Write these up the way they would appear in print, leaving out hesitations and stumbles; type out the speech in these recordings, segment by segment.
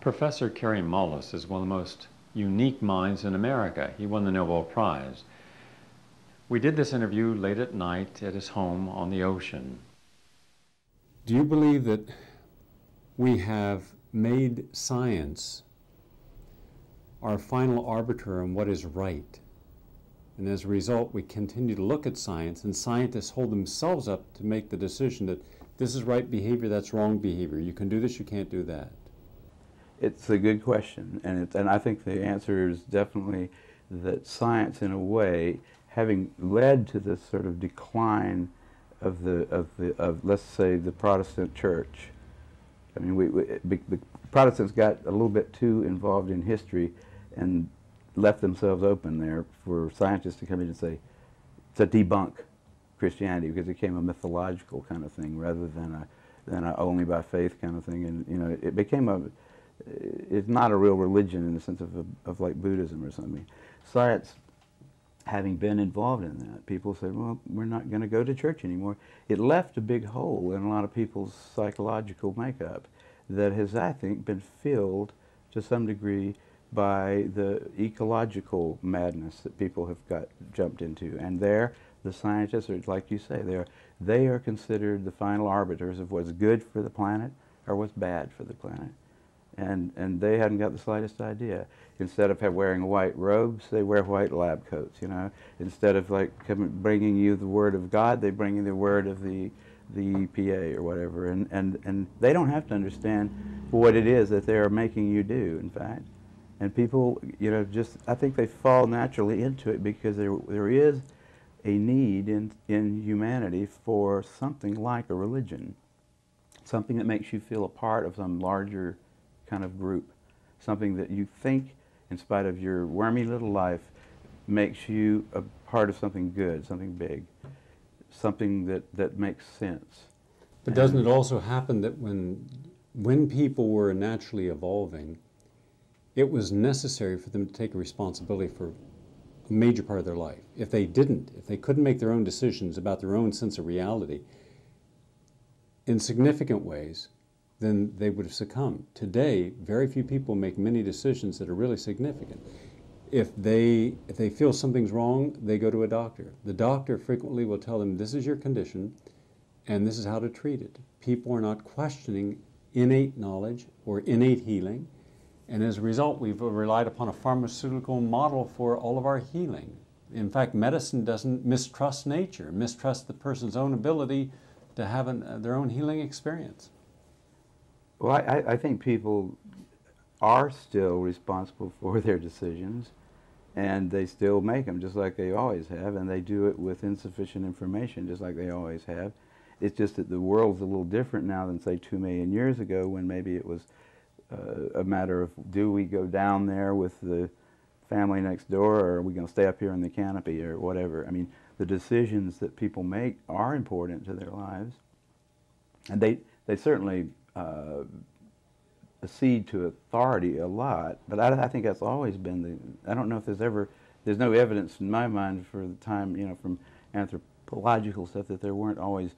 Professor Kary Mullis is one of the most unique minds in America. He won the Nobel Prize. We did this interview late at night at his home on the ocean. Do you believe that we have made science our final arbiter on what is right? And as a result, we continue to look at science, and scientists hold themselves up to make the decision that this is right behavior, that's wrong behavior. You can do this, you can't do that. It's a good question, and I think the answer is definitely that science, in a way, having led to this sort of decline of let's say the Protestant Church. I mean, the Protestants got a little bit too involved in history and left themselves open there for scientists to come in and say, to debunk Christianity, because it became a mythological kind of thing rather than a only by faith kind of thing, and you know, it became it's not a real religion in the sense of like Buddhism or something. Science, having been involved in that, people said, well, we're not going to go to church anymore. It left a big hole in a lot of people's psychological makeup that has, I think, been filled to some degree by the ecological madness that people have jumped into. And there, the scientists are, like you say, they are considered the final arbiters of what's good for the planet or what's bad for the planet. And they hadn't got the slightest idea. Instead of wearing white robes, they wear white lab coats, you know. Instead of like bringing you the word of God, they bring you the word of the EPA or whatever. And they don't have to understand what it is that they're making you do, in fact. And people, you know, just, I think they fall naturally into it because there is a need in humanity for something like a religion. Something that makes you feel a part of some larger kind of group, something that you think, in spite of your wormy little life, makes you a part of something good, something big, something that makes sense. But doesn't it also happen that when people were naturally evolving, it was necessary for them to take a responsibility for a major part of their life? If they didn't, if they couldn't make their own decisions about their own sense of reality in significant ways, then they would have succumbed. Today, very few people make many decisions that are really significant. If they feel something's wrong, they go to a doctor. The doctor frequently will tell them, this is your condition, and this is how to treat it. People are not questioning innate knowledge or innate healing, and as a result, we've relied upon a pharmaceutical model for all of our healing. In fact, medicine doesn't mistrust nature, mistrust the person's own ability to have their own healing experience. Well, I think people are still responsible for their decisions, and they still make them just like they always have, and they do it with insufficient information just like they always have. It's just that the world's a little different now than, say, 2 million years ago, when maybe it was a matter of, do we go down there with the family next door, or are we going to stay up here in the canopy, or whatever. I mean, the decisions that people make are important to their lives, and they certainly accede to authority a lot, but I think that's always been I don't know if there's no evidence in my mind for the time, you know, from anthropological stuff, that there weren't always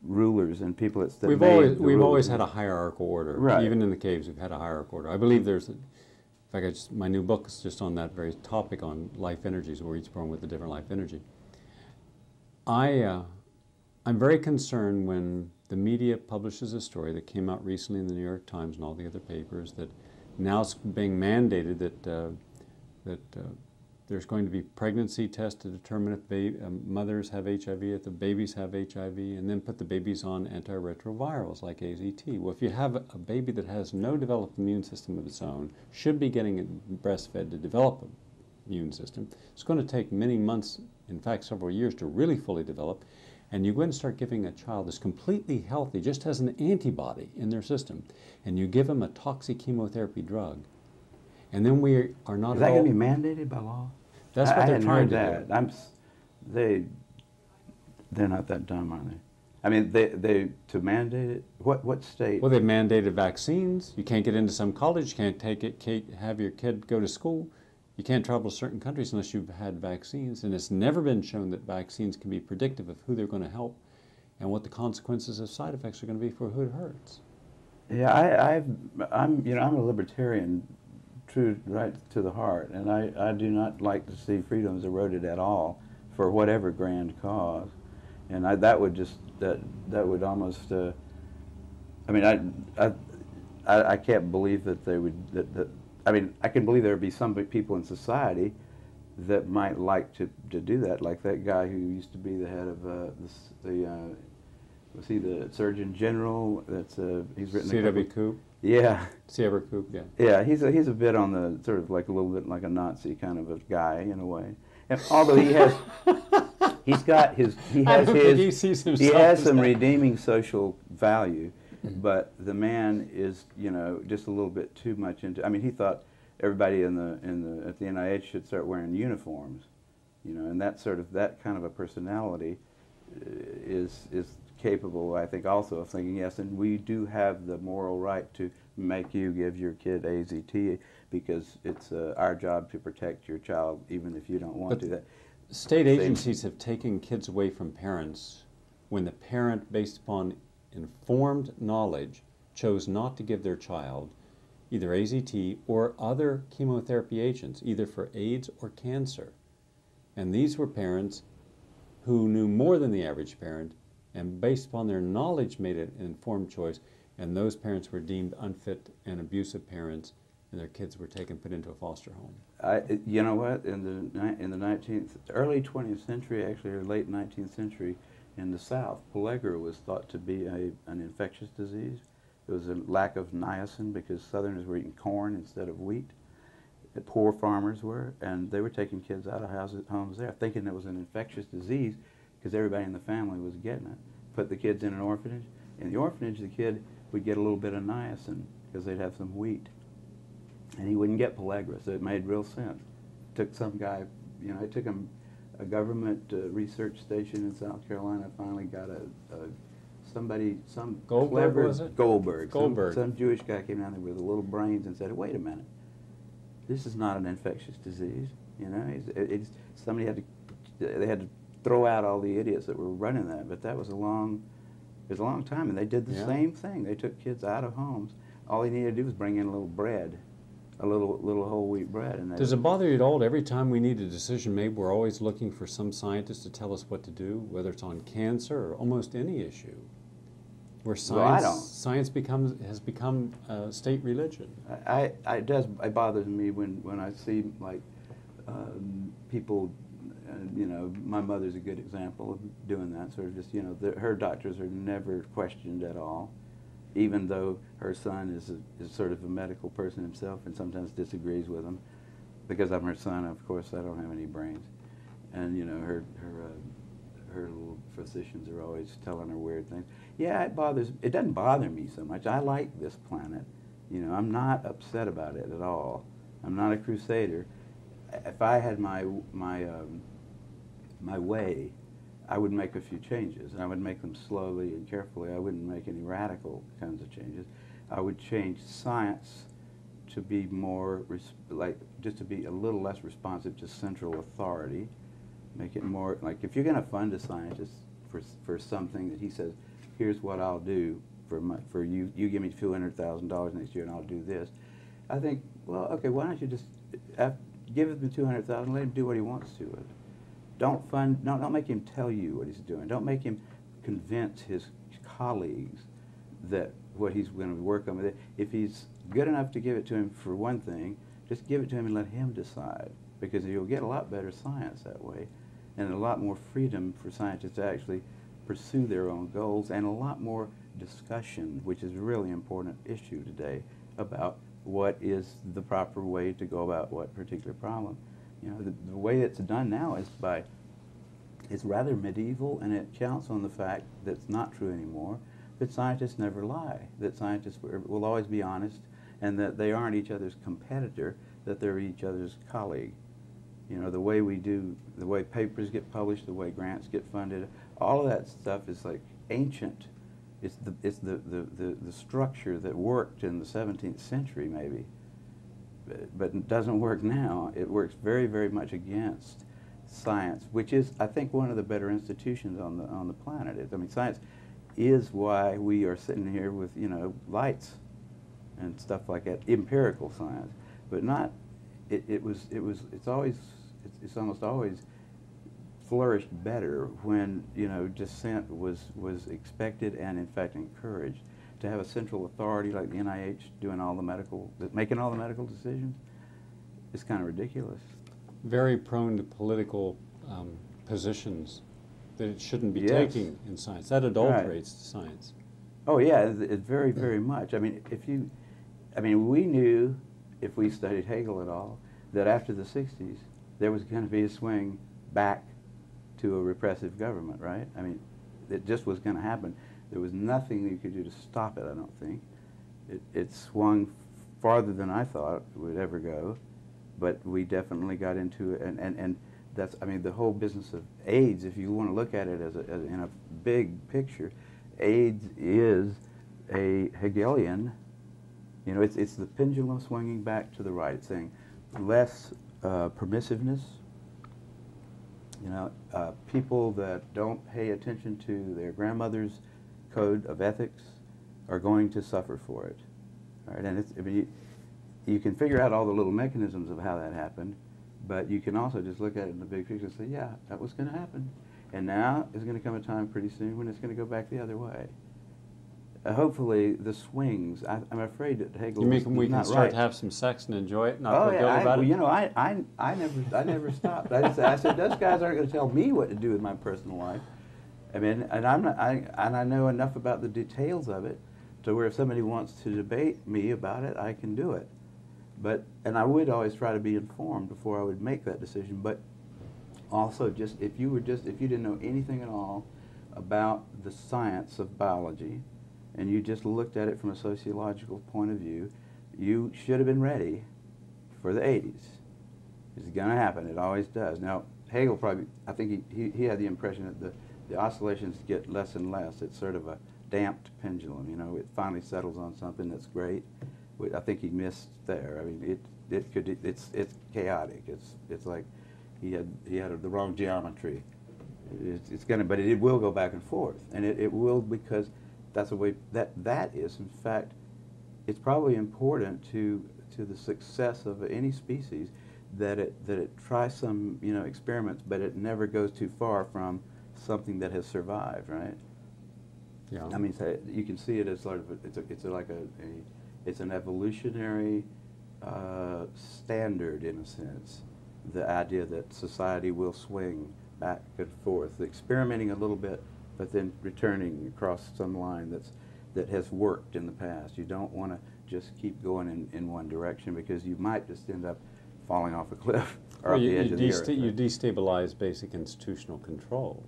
rulers and people that we've always had a hierarchical order. Right. Even in the caves, we've had a hierarchical order. I believe there's, in fact, my new book is just on that very topic, on life energies, where each born with a different life energy. I'm very concerned when the media publishes a story that came out recently in the New York Times and all the other papers, that now it's being mandated that there's going to be pregnancy tests to determine if mothers have HIV, if the babies have HIV, and then put the babies on antiretrovirals like AZT. Well, if you have a baby that has no developed immune system of its own, should be getting breastfed to develop an immune system, it's going to take many months, in fact several years, to really fully develop. And you go and start giving a child that's completely healthy, just has an antibody in their system, and you give them a toxic chemotherapy drug, and then we are not. Is that going to be mandated by law? That's what they're trying to do. They're not that dumb, are they? I mean, to mandate it. What state? Well, they've mandated vaccines. You can't get into some college. You can't have your kid go to school. You can't travel to certain countries unless you've had vaccines, and it's never been shown that vaccines can be predictive of who they're going to help and what the consequences of side effects are going to be for who it hurts. Yeah, I'm a libertarian, true right to the heart, and I do not like to see freedoms eroded at all for whatever grand cause, and that would just that would almost I mean I can't believe that they would that I mean I can believe there would be some people in society that might like to do that, like that guy who used to be the head of was he the Surgeon General? That's he's written C.W. Koop. Yeah. C.W. Koop. Yeah. Yeah, he's a bit on the sort of like a little bit like a Nazi kind of a guy in a way. And although he has he has some redeeming social value, but the man is, you know, just a little bit too much into. I mean, he thought everybody at the NIH should start wearing uniforms, you know, and that kind of a personality is capable, I think, also of thinking, yes, and we do have the moral right to make you give your kid AZT because it's our job to protect your child even if you don't want to. That state agencies have taken kids away from parents when the parent, based upon informed knowledge, chose not to give their child either AZT or other chemotherapy agents, either for AIDS or cancer. And these were parents who knew more than the average parent, and based upon their knowledge made an informed choice, and those parents were deemed unfit and abusive parents, and their kids were put into a foster home. You know what? In the early 20th century, actually, or late 19th century, in the South, pellagra was thought to be an infectious disease. There was a lack of niacin because Southerners were eating corn instead of wheat. The poor farmers were, and they were taking kids out of homes there, thinking it was an infectious disease because everybody in the family was getting it. Put the kids in an orphanage. In the orphanage, the kid would get a little bit of niacin because they'd have some wheat. And he wouldn't get pellagra, so it made real sense. Took some guy, you know, it took him a government research station in South Carolina, finally got some Goldberg, clever, was it? Goldberg. Goldberg. Some Jewish guy came down there with little brains and said, wait a minute, this is not an infectious disease. You know, they had to throw out all the idiots that were running that, but that was it was a long time, and they did the same thing. They took kids out of homes. All they needed to do was bring in a little bread, a little whole wheat bread. And does it bother you at all? Every time we need a decision made, we're always looking for some scientist to tell us what to do, whether it's on cancer or almost any issue, where science has become state religion. It bothers me when I see like people. You know, my mother's a good example of doing that. Sort of just, you know, her doctors are never questioned at all, even though her son is sort of a medical person himself and sometimes disagrees with him. Because I'm her son, of course, I don't have any brains, and you know, her little physicians are always telling her weird things. Yeah, it doesn't bother me so much. I like this planet. You know, I'm not upset about it at all. I'm not a crusader. If I had my way, I would make a few changes, and I would make them slowly and carefully. I wouldn't make any radical kinds of changes. I would change science to be more, just to be a little less responsive to central authority. Make it more, like if you're going to fund a scientist for something that he says, here's what I'll do for you, you give me $200,000 next year and I'll do this. I think, well, okay, why don't you just give him the $200,000, let him do what he wants to with it. Don't make him tell you what he's doing. Don't make him convince his colleagues that what he's going to work on with it. If he's good enough to give it to him for one thing, just give it to him and let him decide, because you'll get a lot better science that way, and a lot more freedom for scientists to actually pursue their own goals, and a lot more discussion, which is a really important issue today, about what is the proper way to go about what particular problem. You know, the way it's done now is it's rather medieval, and it counts on the fact that it's not true anymore, that scientists never lie, that scientists will always be honest, and that they aren't each other's competitor, that they're each other's colleague. You know, the way papers get published, the way grants get funded, all of that stuff is like ancient. It's the structure that worked in the 17th century maybe, but it doesn't work now. It works very, very much against science, which is, I think, one of the better institutions on the planet. I mean, science is why we are sitting here with, you know, lights and stuff like that, empirical science, but not, it's almost always flourished better when, you know, dissent was expected and in fact encouraged. To have a central authority like the NIH making all the medical decisions is kind of ridiculous. Very prone to political positions that it shouldn't be Yes. taking in science. That adulterates the science. Oh yeah, it very, very much. I mean, we knew, if we studied Hegel at all, that after the 60s, there was going to be a swing back to a repressive government, right? I mean, it just was going to happen. There was nothing you could do to stop it, I don't think. It swung farther than I thought it would ever go, but we definitely got into it, and that's, I mean, the whole business of AIDS, if you want to look at it as in a big picture, AIDS is a Hegelian, you know, it's the pendulum swinging back to the right. It's saying less permissiveness, you know, people that don't pay attention to their grandmother's code of ethics are going to suffer for it, right? And I mean, you can figure out all the little mechanisms of how that happened, but you can also just look at it in the big picture and say, yeah, that was going to happen. And now is going to come a time pretty soon when it's going to go back the other way. Hopefully, the swings, I'm afraid that Hegel You was mean we can not start right. to have some sex and enjoy it, not Oh, feel guilty about well, it? you know, I never stopped. I said, those guys aren't going to tell me what to do with my personal life. I mean, and I know enough about the details of it to where if somebody wants to debate me about it, I can do it. And I would always try to be informed before I would make that decision. But also, if you didn't know anything at all about the science of biology, and you just looked at it from a sociological point of view, you should have been ready for the 80s. It's going to happen. It always does. Now, Hegel probably, I think he had the impression that the oscillations get less and less. It's sort of a damped pendulum, you know. It finally settles on something that's great. I think he missed there. I mean, it's chaotic. It's like he had the wrong geometry. But it will go back and forth, and it will, because that's the way that is. In fact, it's probably important to the success of any species that it tries some, you know, experiments, but it never goes too far from something that has survived, right? Yeah. I mean, so you can see it as sort of it's an evolutionary standard, in a sense. The idea that society will swing back and forth, experimenting a little bit, but then returning across some line that has worked in the past. You don't want to just keep going in one direction, because you might just end up falling off a cliff or off the edge of the earth. You destabilize basic institutional control.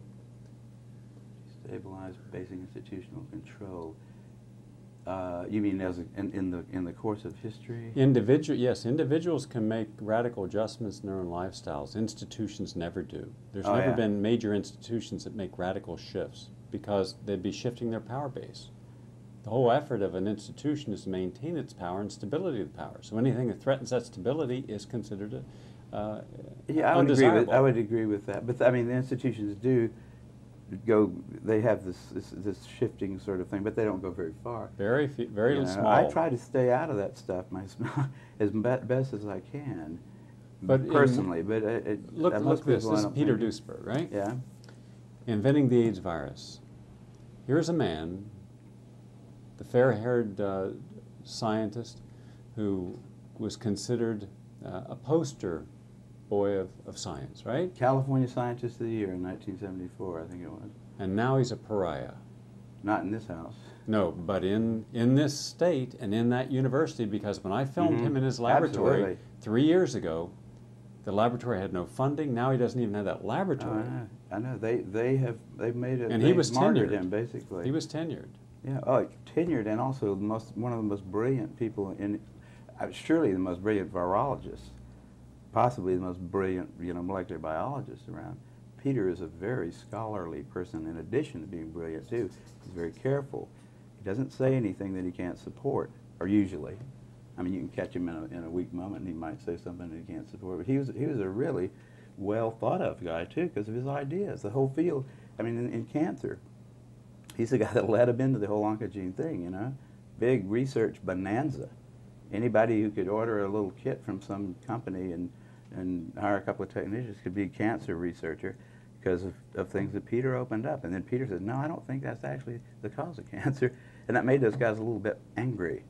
Destabilize basic institutional control. You mean as in the course of history? Yes, individuals can make radical adjustments in their own lifestyles. Institutions never do. There's never been major institutions that make radical shifts, because they'd be shifting their power base. The whole effort of an institution is to maintain its power and stability of the power. So anything that threatens that stability is considered undesirable. I would agree with that. But I mean, the institutions do go. They have this shifting sort of thing, but they don't go very far. Very small. I try to stay out of that stuff as best as I can, but personally. Look this is Peter Duesberg, right? Yeah. Inventing the AIDS virus. Here's a man, the fair-haired scientist who was considered a poster boy of science, right? California Scientist of the Year in 1974, I think it was. And now he's a pariah. Not in this house. No, but in this state and in that university, because when I filmed him in his laboratory 3 years ago, the laboratory had no funding. Now he doesn't even have that laboratory. I know. They've made it. And he was martyred tenured. him, basically. He was tenured. Yeah. Oh, tenured, and also one of the most brilliant people surely the most brilliant virologist, possibly the most brilliant, you know, molecular biologist around. Peter is a very scholarly person, in addition to being brilliant too. He's very careful. He doesn't say anything that he can't support, or usually. I mean, you can catch him in a weak moment, and he might say something that he can't support. But he was a really well thought of guy too, because of his ideas. The whole field. I mean, in cancer, He's the guy that led him into the whole oncogene thing, you know. Big research bonanza. Anybody who could order a little kit from some company and hire a couple of technicians could be a cancer researcher because of things that Peter opened up. And then Peter said, no, I don't think that's actually the cause of cancer. And that made those guys a little bit angry.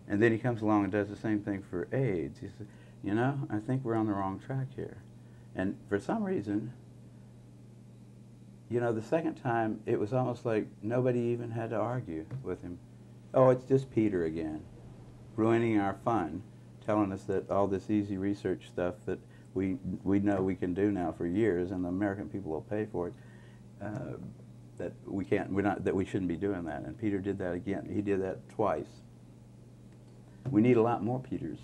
And then he comes along and does the same thing for AIDS. He said, you know, I think we're on the wrong track here. And for some reason, you know, the second time, it was almost like nobody even had to argue with him. Oh, it's just Peter again, ruining our fun, telling us that all this easy research stuff that we know we can do now for years, and the American people will pay for it, that we shouldn't be doing that. And Peter did that again. He did that twice. We need a lot more Peters.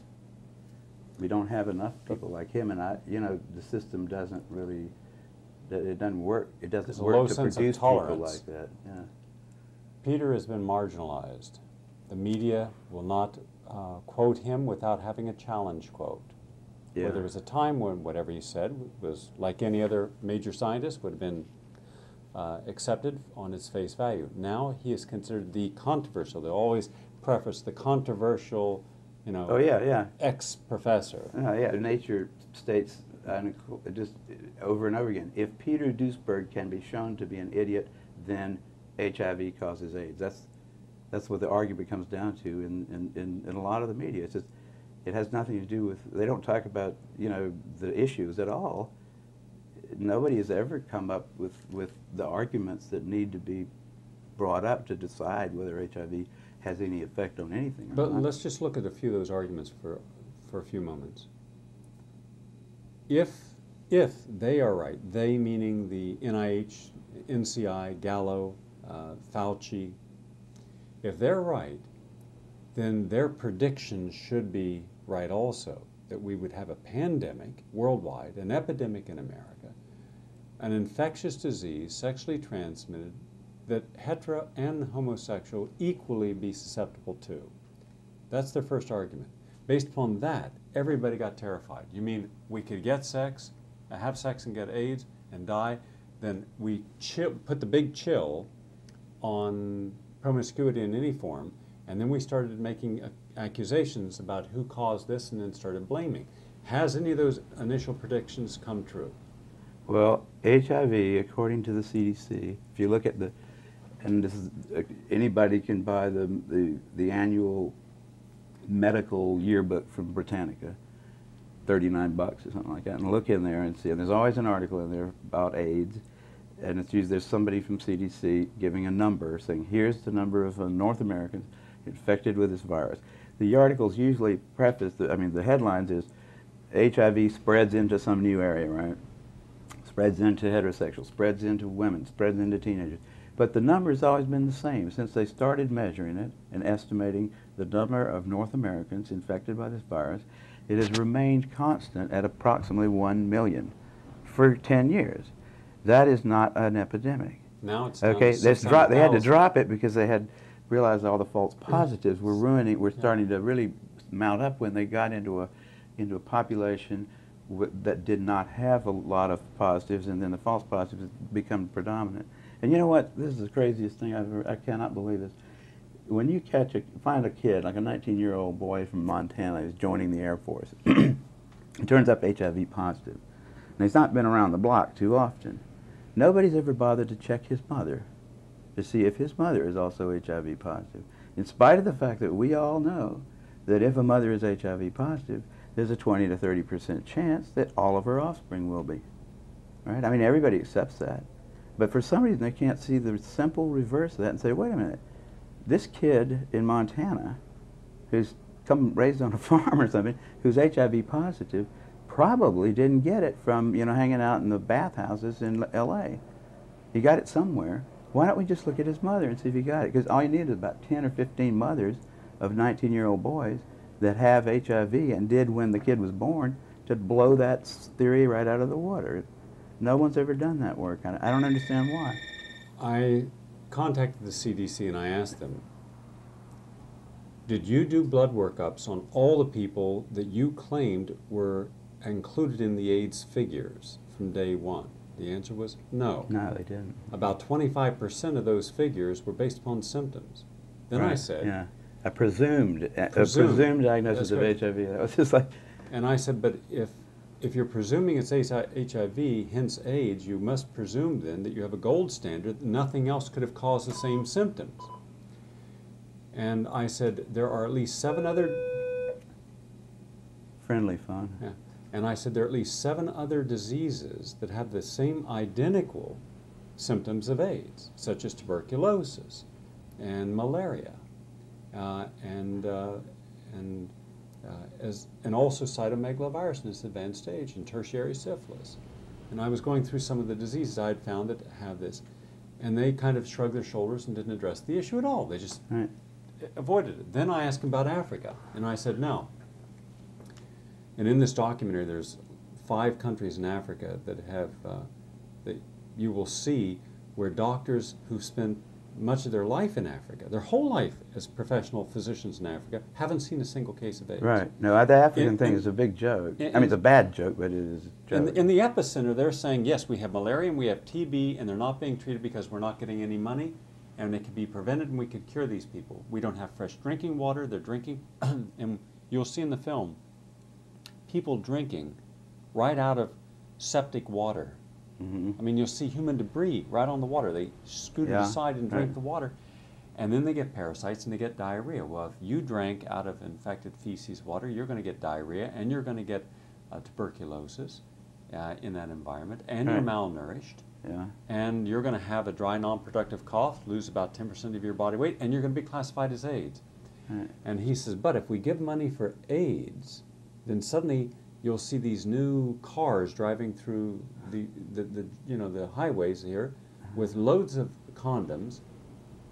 We don't have enough people like him, and you know, the system doesn't really, it doesn't work. It doesn't work to produce people like that. Yeah. Peter has been marginalized. The media will not quote him without having a challenge quote. Yeah. Where there was a time when whatever he said was, like any other major scientist, would have been accepted on its face value. Now he is considered the controversial. They always preface the controversial, you know, oh, yeah, yeah. ex-professor. Yeah, Nature states just over and over again, if Peter Duesberg can be shown to be an idiot, then HIV causes AIDS. That's what the argument comes down to in a lot of the media. It's just, it has nothing to do with, they don't talk about, you know, the issues at all. Nobody has ever come up with the arguments that need to be brought up to decide whether HIV has any effect on anything. But let's just look at a few of those arguments for a few moments. If they are right, they meaning the NIH, NCI, Gallo, Fauci, if they're right, then their predictions should be right also, that we would have a pandemic worldwide, an epidemic in America, an infectious disease, sexually transmitted, that hetero and homosexual equally be susceptible to. That's their first argument. Based upon that, everybody got terrified. You mean we could get sex, have sex and get AIDS and die? Then we put the big chill on promiscuity in any form, and then we started making accusations about who caused this and then started blaming. Has any of those initial predictions come true? Well, HIV, according to the CDC, if you look at the, and this is, anybody can buy the annual medical yearbook from Britannica, $39 or something like that, and look in there and see, and there's always an article in there about AIDS, and it's usually there's somebody from CDC giving a number, saying here's the number of North Americans infected with this virus. The articles usually preface, the headlines is HIV spreads into some new area, right? Spreads into heterosexuals, spreads into women, spreads into teenagers. But the number's always been the same since they started measuring it and estimating the number of North Americans infected by this virus. It has remained constant at approximately 1 million for 10 years. That is not an epidemic. Now it's okay. They had to drop it because they had realized all the false positives were ruining. Were starting to really mount up when they got into a population that did not have a lot of positives, and then the false positives become predominant. And you know what? This is the craziest thing I've ever. I cannot believe this. When you find a kid like a 19-year-old boy from Montana who's joining the Air Force, it turns up HIV positive, and he's not been around the block too often. Nobody's ever bothered to check his mother to see if his mother is also HIV positive, in spite of the fact that we all know that if a mother is HIV positive, there's a 20 to 30% chance that all of her offspring will be. Right? I mean, everybody accepts that. But for some reason, they can't see the simple reverse of that and say, wait a minute, this kid in Montana who's raised on a farm or something, who's HIV positive, probably didn't get it from, hanging out in the bathhouses in L.A. He got it somewhere. Why don't we just look at his mother and see if he got it? Because all you need is about 10 or 15 mothers of 19-year-old boys that have HIV and did when the kid was born to blow that theory right out of the water. No one's ever done that work. I don't understand why. I contacted the CDC and I asked them, did you do blood workups on all the people that you claimed were included in the AIDS figures from day one? The answer was no. No, they didn't. About 25% of those figures were based upon symptoms. Then I Right, said, yeah, a presumed Presumed. diagnosis of That's HIV. That was just like, and I said, but if you're presuming it's HIV, hence AIDS, you must presume then that you have a gold standard that nothing else could have caused the same symptoms. And I said, there are at least 7 other... friendly phone. Yeah. And I said, there are at least 7 other diseases that have the same identical symptoms of AIDS, such as tuberculosis and malaria, and also cytomegalovirus in its advanced stage, and tertiary syphilis. And I was going through some of the diseases I had found that have this, and they kind of shrugged their shoulders and didn't address the issue at all. They just Right. avoided it. Then I asked them about Africa, and I said, no. And in this documentary, there's 5 countries in Africa that have, that you will see where doctors who've spent much of their life in Africa, their whole life as professional physicians in Africa, haven't seen a single case of AIDS. Right. No, the African thing is a big joke. I mean, it's a bad joke, but it is a joke. In the epicenter, they're saying, yes, we have malaria and we have TB, and they're not being treated because we're not getting any money, and it can be prevented and we could cure these people. We don't have fresh drinking water, they're drinking, and you'll see in the film, people drinking right out of septic water. Mm-hmm. I mean, you'll see human debris right on the water. They scoot it aside and drink the water, and then they get parasites and they get diarrhea. Well, if you drank out of infected feces water, you're going to get diarrhea, and you're going to get tuberculosis in that environment, and you're malnourished, and you're going to have a dry, non-productive cough, lose about 10% of your body weight, and you're going to be classified as AIDS. Right. And he says, but if we give money for AIDS, then suddenly you'll see these new cars driving through the highways here with loads of condoms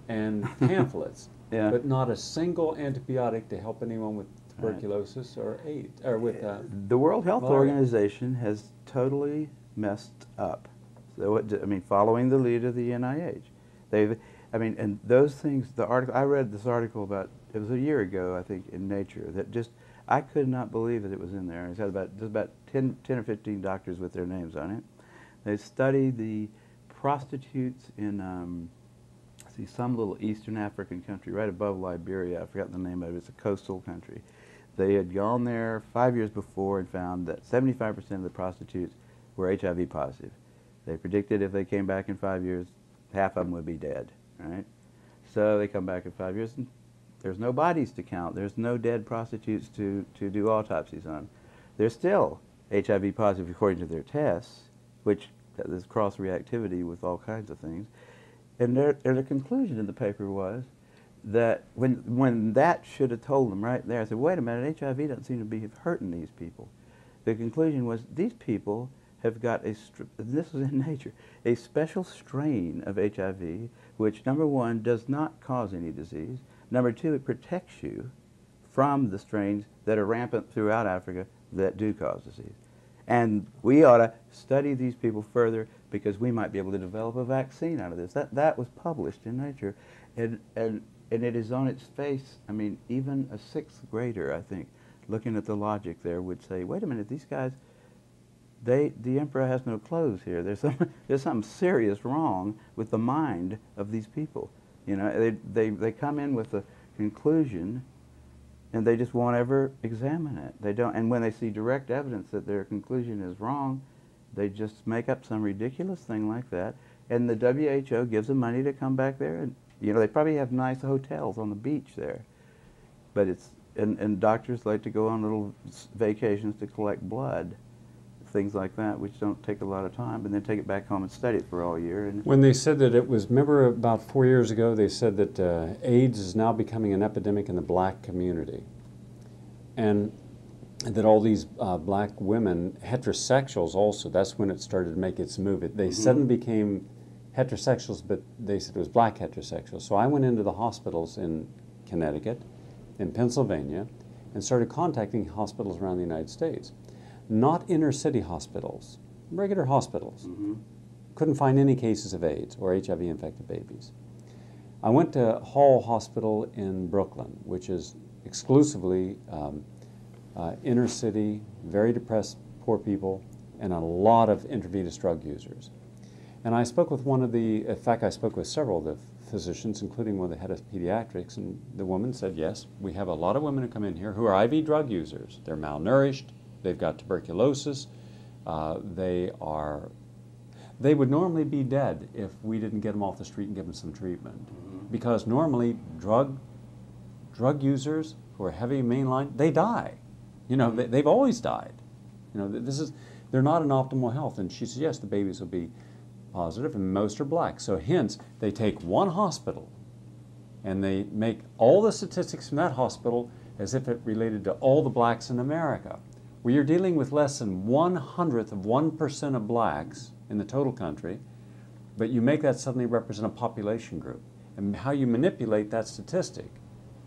and pamphlets, but not a single antibiotic to help anyone with tuberculosis or AIDS or with the World Health malaria. Organization has totally messed up. So I mean, following the lead of the NIH, and those things. The article I read, this article about, it was a year ago, I think, in Nature, that just, I could not believe that it was in there. It had about 10 or 15 doctors with their names on it. They studied the prostitutes in some little Eastern African country right above Liberia. I forgot the name of it. It's a coastal country. They had gone there 5 years before and found that 75% of the prostitutes were HIV positive. They predicted if they came back in 5 years, half of them would be dead, right? So they come back in 5 years, and there's no bodies to count. There's no dead prostitutes to do autopsies on. They're still HIV positive according to their tests, which there's cross-reactivity with all kinds of things. And their conclusion in the paper was that when that should have told them right there, I said, wait a minute, HIV doesn't seem to be hurting these people. The conclusion was these people have got this is in Nature, a special strain of HIV, which, number 1, does not cause any disease. Number 2, it protects you from the strains that are rampant throughout Africa that do cause disease. And we ought to study these people further because we might be able to develop a vaccine out of this. That was published in Nature, and it is on its face. I mean, even a 6th grader, I think, looking at the logic there, would say, wait a minute, these guys, the emperor has no clothes here. There's something serious wrong with the mind of these people. You know, they come in with a conclusion, and they just won't ever examine it. They don't, and when they see direct evidence that their conclusion is wrong, they just make up some ridiculous thing like that. And the WHO gives them money to come back there, and they probably have nice hotels on the beach there. But and doctors like to go on little vacations to collect blood, things like that, which don't take a lot of time, and then take it back home and study it for all year. And when they said that it was, remember about 4 years ago, they said that AIDS is now becoming an epidemic in the black community, and that all these black women, heterosexuals also, that's when it started to make its move. They suddenly became heterosexuals, but they said it was black heterosexuals. So I went into the hospitals in Connecticut, in Pennsylvania, and started contacting hospitals around the United States. Not inner city hospitals, regular hospitals. Couldn't find any cases of AIDS or HIV-infected babies. I went to Hall Hospital in Brooklyn, which is exclusively inner city, very depressed, poor people, and a lot of intravenous drug users. And I spoke with in fact, I spoke with several of the physicians, including one of the head of pediatrics, and the woman said, yes, we have a lot of women who come in here who are IV drug users. They're malnourished, they've got tuberculosis, they would normally be dead if we didn't get them off the street and give them some treatment. Because normally drug users who are heavy mainline, they die. You know, they've always died. You know, they're not in optimal health. And she said, yes, the babies will be positive, and most are black. So hence, they take one hospital and they make all the statistics from that hospital as if it related to all the blacks in America. We are dealing with less than 1/100th of 1% of blacks in the total country, but you make that suddenly represent a population group. And how you manipulate that statistic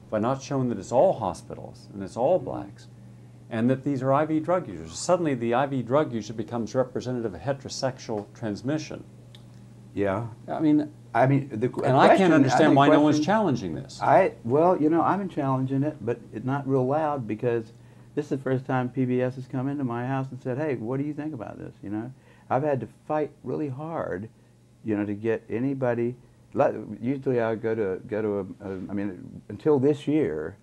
by not showing that it's all hospitals and it's all blacks, and that these are IV drug users. Suddenly the IV drug user becomes representative of heterosexual transmission. Yeah. I mean, and I can't understand why no one's challenging this. Well, you know, I've been challenging it, but it's not real loud, because this is the first time PBS has come into my house and said, hey, what do you think about this, you know? I've had to fight really hard, you know, to get anybody. Usually I would go to I mean, until this year,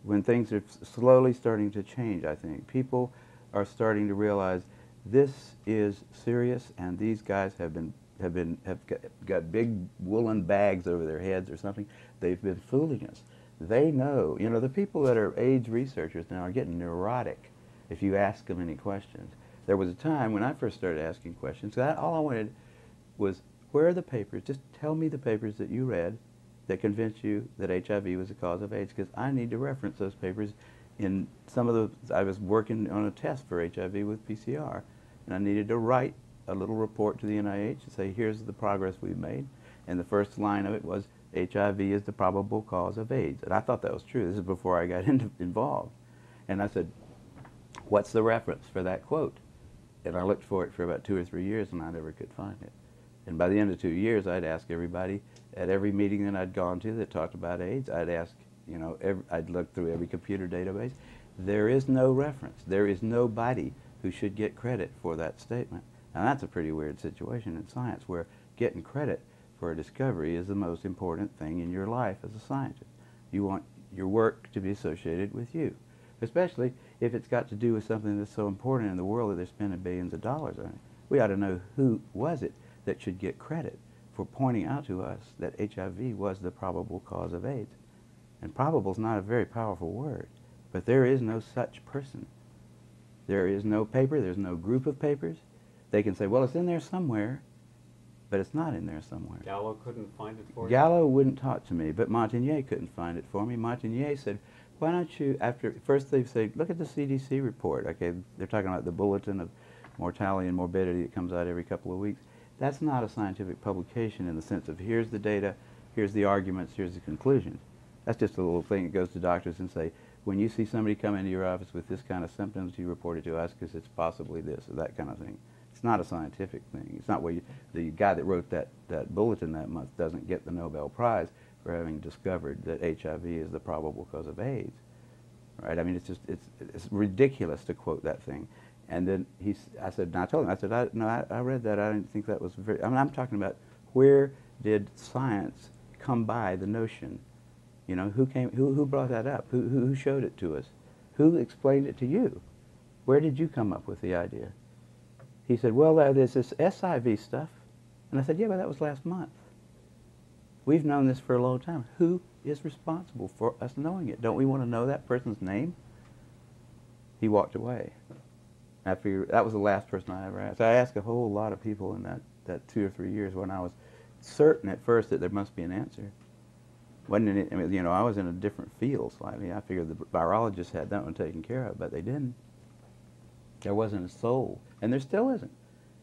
when things are slowly starting to change, I think people are starting to realize this is serious, and these guys have got big woolen bags over their heads or something. They've been fooling us. They know, you know, the people that are AIDS researchers now are getting neurotic if you ask them any questions. There was a time when I first started asking questions, all I wanted was, where are the papers? Just tell me the papers that you read that convinced you that HIV was the cause of AIDS, because I need to reference those papers in some of the, I was working on a test for HIV with PCR, and I needed to write a little report to the NIH and say, here's the progress we've made. And the first line of it was, HIV is the probable cause of AIDS. And I thought that was true. This is before I got involved. And I said, what's the reference for that quote? And I looked for it for about 2 or 3 years, and I never could find it. And by the end of 2 years, I'd ask everybody at every meeting that I'd gone to that talked about AIDS, I'd ask, you know, I'd look through every computer database. There is no reference. There is nobody who should get credit for that statement. Now that's a pretty weird situation in science, where getting credit for a discovery is the most important thing in your life as a scientist. You want your work to be associated with you, especially if it's got to do with something that's so important in the world that they're spending billions of dollars on it. We ought to know who was it that should get credit for pointing out to us that HIV was the probable cause of AIDS. And probable is not a very powerful word, but there is no such person. There is no paper, there's no group of papers. They can say, well, it's in there somewhere, but it's not in there somewhere. Gallo couldn't find it for you? Gallo wouldn't talk to me, but Montagnier couldn't find it for me. Montagnier said, why don't you, first they say, look at the CDC report. Okay, they're talking about the bulletin of mortality and morbidity that comes out every couple of weeks. That's not a scientific publication in the sense of, here's the data, here's the arguments, here's the conclusions. That's just a little thing that goes to doctors and say, when you see somebody come into your office with this kind of symptoms, you report it to us because it's possibly this or that kind of thing. It's not a scientific thing. It's not where the guy that wrote that bulletin that month doesn't get the Nobel Prize for having discovered that HIV is the probable cause of AIDS. Right? I mean, it's ridiculous to quote that thing. And then I told him, I read that. I didn't think that was very, I mean, I'm talking about, where did science come by the notion? You know, who brought that up? Who showed it to us? Who explained it to you? Where did you come up with the idea? He said, well, there's this SIV stuff. And I said, yeah, but that was last month. We've known this for a long time. Who is responsible for us knowing it? Don't we want to know that person's name? He walked away. I figured that was the last person I ever asked. I asked a whole lot of people in that 2 or 3 years when I was certain at first that there must be an answer. Wasn't it, I mean, you know, I was in a different field slightly. I figured the virologists had that one taken care of, but they didn't. There wasn't a soul, and there still isn't.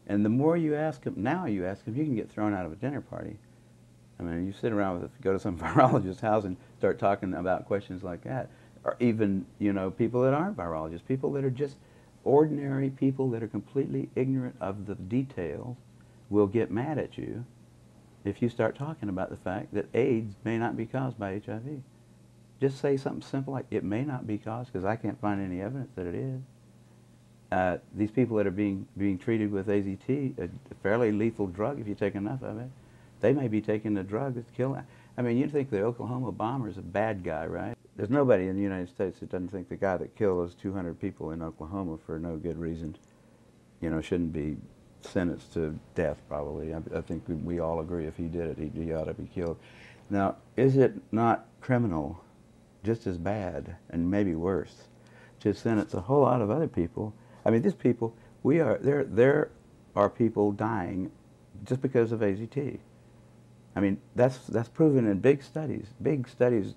And the more you ask them, now you ask them, you can get thrown out of a dinner party. I mean, you sit around go to some virologist's house and start talking about questions like that, or even, you know, people that aren't virologists, people that are just ordinary people that are completely ignorant of the details will get mad at you if you start talking about the fact that AIDS may not be caused by HIV. Just say something simple like, it may not be caused because I can't find any evidence that it is. these people that are being treated with AZT, a fairly lethal drug if you take enough of it, they may be taking a drug that's killing. I mean, you'd think the Oklahoma bomber is a bad guy, right? There's nobody in the United States that doesn't think the guy that killed those 200 people in Oklahoma for no good reason, you know, shouldn't be sentenced to death, probably. I think we all agree if he did it, he ought to be killed. Now, is it not criminal, just as bad, and maybe worse, to sentence a whole lot of other people? I mean, these people, there are people dying just because of AZT. I mean, that's proven in big studies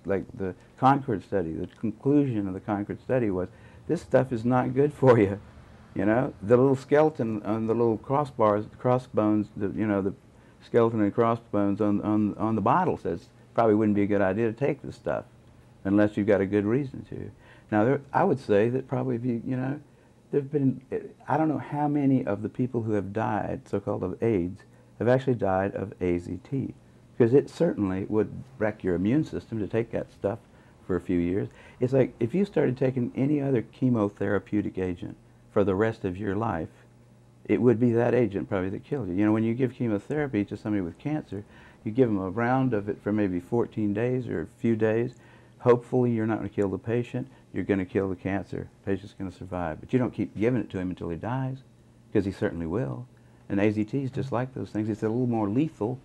like the Concord study. The conclusion of the Concord study was, this stuff is not good for you. You know, the little skeleton on the little crossbones, you know, the skeleton and crossbones on the bottle says probably wouldn't be a good idea to take this stuff unless you've got a good reason to. Now, I would say that probably, you know, there've been, I don't know how many of the people who have died, so-called of AIDS, have actually died of AZT. Because it certainly would wreck your immune system to take that stuff for a few years. It's like if you started taking any other chemotherapeutic agent for the rest of your life, it would be that agent probably that killed you. You know, when you give chemotherapy to somebody with cancer, you give them a round of it for maybe 14 days or a few days. Hopefully you're not going to kill the patient, you're going to kill the cancer. The patient's going to survive. But you don't keep giving it to him until he dies, because he certainly will. And AZT is just like those things. It's a little more lethal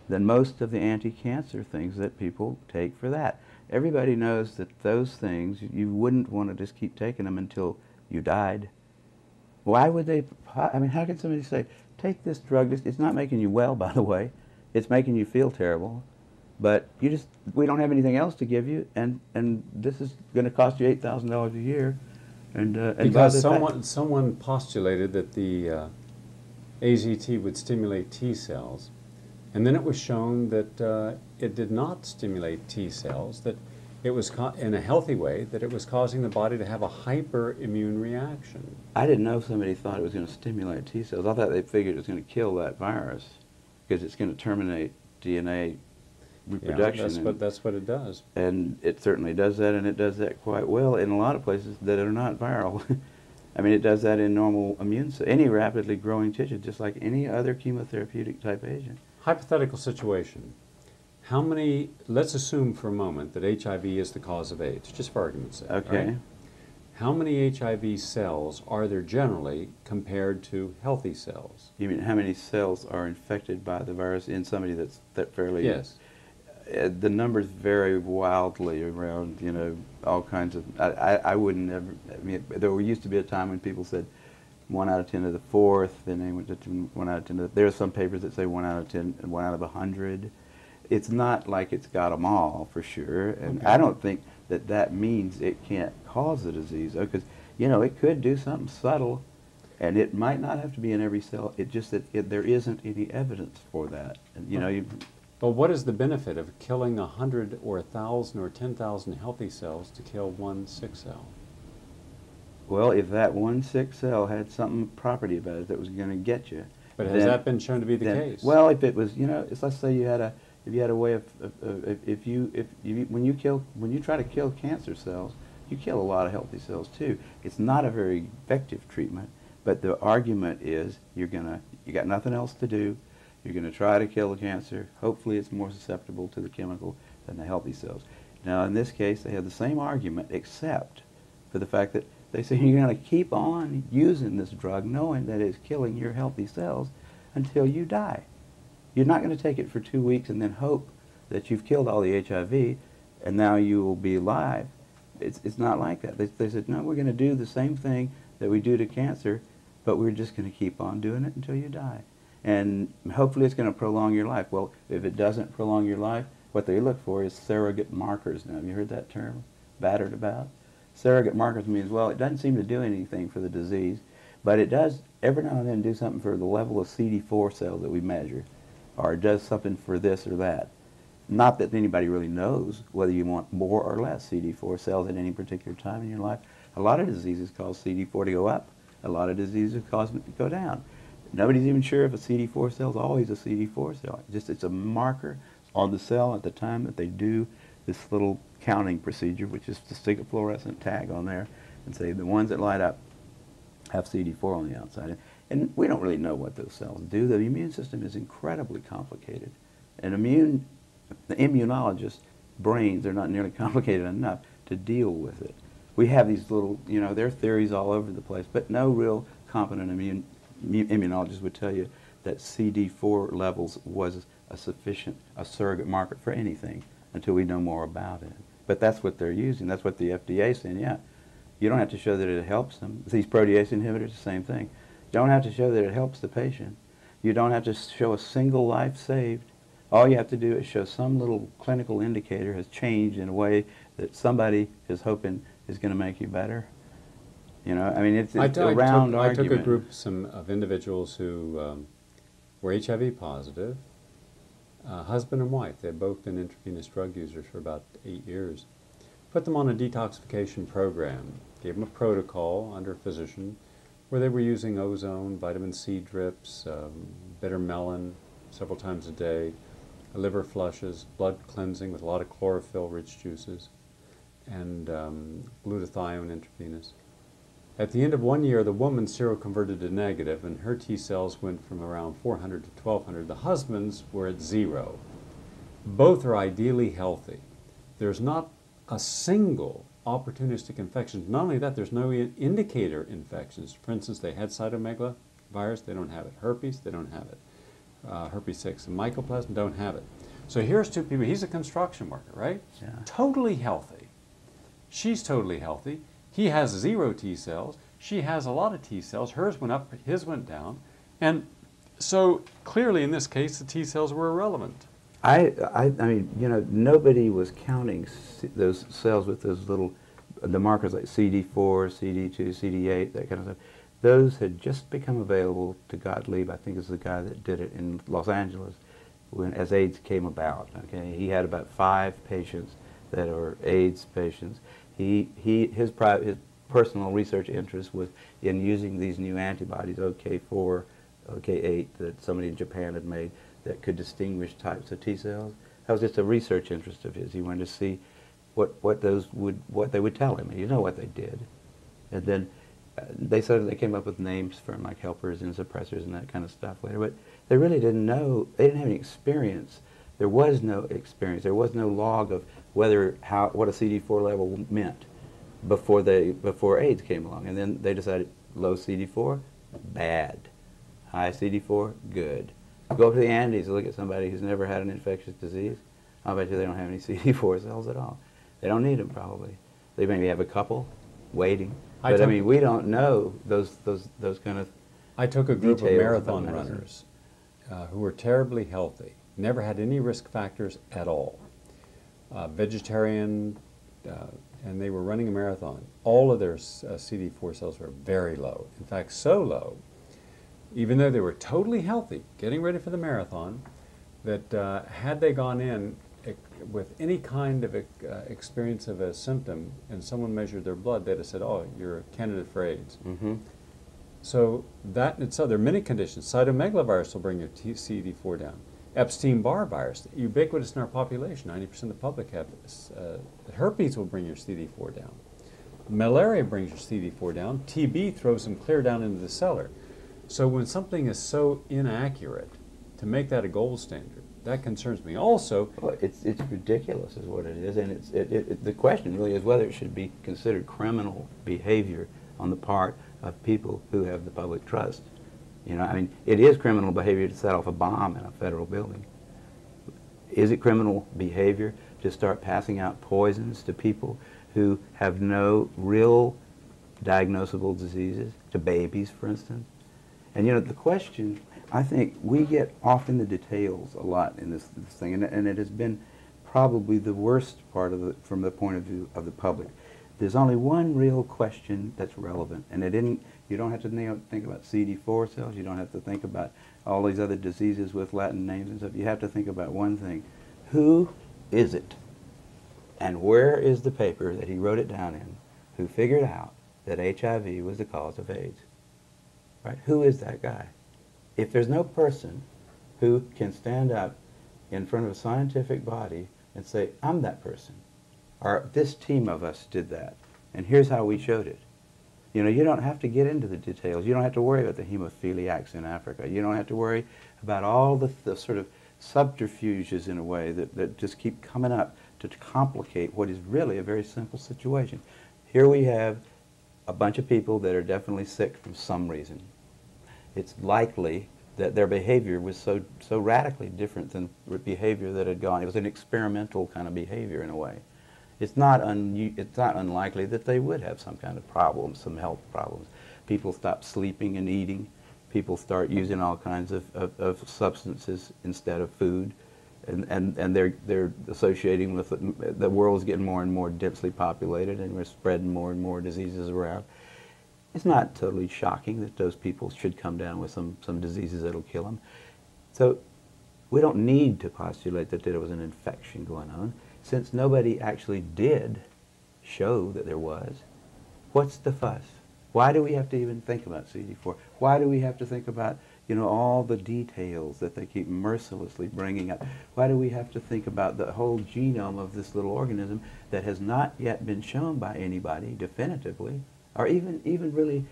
than most of the anti-cancer things that people take for that. Everybody knows that those things, you wouldn't want to just keep taking them until you died. Why would they, I mean, how can somebody say, take this drug, it's not making you well, by the way, it's making you feel terrible, but we don't have anything else to give you, and this is going to cost you $8,000 a year. Because someone postulated that the AZT would stimulate T cells, and then it was shown that it did not stimulate T cells, that it was, in a healthy way, that it was causing the body to have a hyperimmune reaction. I didn't know somebody thought it was going to stimulate T cells. I thought they figured it was going to kill that virus because it's going to terminate DNA reproduction. Yeah, that's what it does. And it certainly does that, and it does that quite well in a lot of places that are not viral. I mean, it does that in normal immune cells, any rapidly growing tissue, just like any other chemotherapeutic type agent. Hypothetical situation. How many, let's assume for a moment that HIV is the cause of AIDS, just for argument's sake. Okay. Right? How many HIV cells are there generally compared to healthy cells? You mean how many cells are infected by the virus in somebody that fairly... Yes. The numbers vary wildly around, you know, all kinds of... I wouldn't ever... I mean, there used to be a time when people said 1 out of 10 to the 4th, then they went to 1 out of 10 to the... There are some papers that say 1 out of 10 and 1 out of 100. It's not like it's got them all, for sure, and okay. I don't think that that means it can't cause the disease, because, you know, it could do something subtle, and it might not have to be in every cell. It's just that there isn't any evidence for that. And, you know, but what is the benefit of killing 100 or 1,000 or 10,000 healthy cells to kill one sick cell? Well, if that one sick cell had some property about it that was going to get you. But has that been shown to be the case? Well, if it was, you know, let's say you had a way of, when you try to kill cancer cells, you kill a lot of healthy cells too. It's not a very effective treatment, but the argument is you got nothing else to do. You're going to try to kill the cancer. Hopefully it's more susceptible to the chemical than the healthy cells. Now in this case they have the same argument, except for the fact that they say you're going to keep on using this drug knowing that it's killing your healthy cells until you die. You're not going to take it for 2 weeks and then hope that you've killed all the HIV and now you will be alive. It's not like that. They said, no, we're going to do the same thing that we do to cancer, but we're just going to keep on doing it until you die. And hopefully it's going to prolong your life. Well, if it doesn't prolong your life, what they look for is surrogate markers. Now, have you heard that term battered about? Surrogate markers means, well, it doesn't seem to do anything for the disease, but it does every now and then do something for the level of CD4 cells that we measure, or it does something for this or that. Not that anybody really knows whether you want more or less CD4 cells at any particular time in your life. A lot of diseases cause CD4 to go up. A lot of diseases cause it to go down. Nobody's even sure if a CD4 cell is always a CD4 cell. It's a marker on the cell at the time that they do this little counting procedure, which is to stick a fluorescent tag on there and say the ones that light up have CD4 on the outside. And we don't really know what those cells do. The immune system is incredibly complicated. And the immunologists' brains are not nearly complicated enough to deal with it. We have these little, there are theories all over the place, but no real competent immunologist would tell you that CD4 levels was a surrogate marker for anything until we know more about it. But that's what they're using. That's what the FDA is saying. Yeah, you don't have to show that it helps them. These protease inhibitors, the same thing. You don't have to show that it helps the patient. You don't have to show a single life saved. All you have to do is show some little clinical indicator has changed in a way that somebody is hoping is going to make you better. I mean, it's a round argument. I took a group of individuals who were HIV positive, husband and wife. They had both been intravenous drug users for about 8 years. Put them on a detoxification program, gave them a protocol under a physician where they were using ozone, vitamin C drips, bitter melon several times a day, liver flushes, blood cleansing with a lot of chlorophyll-rich juices, and glutathione intravenous. At the end of 1 year, the woman seroconverted to negative, and her T cells went from around 400 to 1,200. The husband's were at 0. Both are ideally healthy. There's not a single opportunistic infection. Not only that, there's no indicator infections. For instance, they had cytomegalovirus, they don't have it. Herpes, they don't have it. Herpes 6 and mycoplasma don't have it. So here's two people. He's a construction worker, right? Yeah. Totally healthy. She's totally healthy. He has 0 T cells. She has a lot of T cells. Hers went up, his went down. And so clearly in this case, the T cells were irrelevant. I mean, nobody was counting those cells with those the markers like CD4, CD2, CD8, that kind of stuff. Those had just become available to Gottlieb, I think is the guy that did it in Los Angeles, as AIDS came about. Okay, he had about 5 patients that are AIDS patients. His personal research interest was in using these new antibodies, OK4, OK8, that somebody in Japan had made that could distinguish types of T cells. That was just a research interest of his. He wanted to see what they would tell him. You know what they did, and then they came up with names for them, like helpers and suppressors and that kind of stuff later. But they really didn't know. They didn't have any experience. There was no experience. There was no log of what a CD4 level meant before AIDS came along. And then they decided low CD4, bad. High CD4, good. Go up to the Andes and look at somebody who's never had an infectious disease. I'll bet you they don't have any CD4 cells at all. They don't need them probably. They maybe have a couple waiting. But I mean, we don't know those kind of. I took a group of marathon runners who were terribly healthy, never had any risk factors at all. Vegetarian, and they were running a marathon. All of their CD4 cells were very low. In fact, so low, even though they were totally healthy, getting ready for the marathon, that had they gone in with any kind of experience of a symptom and someone measured their blood, they'd have said, oh, you're a candidate for AIDS. Mm-hmm. So that in itself, there are many conditions. Cytomegalovirus will bring your CD4 down. Epstein-Barr virus, ubiquitous in our population, 90% of the public have this. Herpes will bring your CD4 down. Malaria brings your CD4 down. TB throws them clear down into the cellar. So when something is so inaccurate, to make that a gold standard, that concerns me. Also, well, it's ridiculous, is what it is, and the question really is whether it should be considered criminal behavior on the part of people who have the public trust. I mean, it is criminal behavior to set off a bomb in a federal building. Is it criminal behavior to start passing out poisons to people who have no real diagnosable diseases, to babies, for instance? And the question, I think we get off in the details a lot in this thing, and it has been probably the worst part of it from the point of view of the public. There's only one real question that's relevant, and you don't have to think about CD4 cells, you don't have to think about all these other diseases with Latin names and stuff. You have to think about one thing. Who is it? And where is the paper that he wrote it down in who figured out that HIV was the cause of AIDS? Right? Who is that guy? If there's no person who can stand up in front of a scientific body and say, I'm that person, or this team of us did that, and here's how we showed it, You know, you don't have to get into the details. You don't have to worry about the hemophiliacs in Africa. You don't have to worry about all the sort of subterfuges, in a way, that just keep coming up to complicate what is really a very simple situation. Here we have a bunch of people that are definitely sick for some reason. It's likely that their behavior was so radically different than the behavior that had gone. It was an experimental kind of behavior, in a way. It's not unlikely that they would have some kind of problems, some health problems. People stop sleeping and eating. People start using all kinds of substances instead of food. And they're associating with the world's getting more and more densely populated, and we're spreading more and more diseases around. It's not totally shocking that those people should come down with some diseases that'll kill them. So we don't need to postulate that there was an infection going on, since nobody actually did show that there was. What's the fuss? Why do we have to even think about CD4? Why do we have to think about, you know, all the details that they keep mercilessly bringing up? Why do we have to think about the whole genome of this little organism that has not yet been shown by anybody definitively, or even really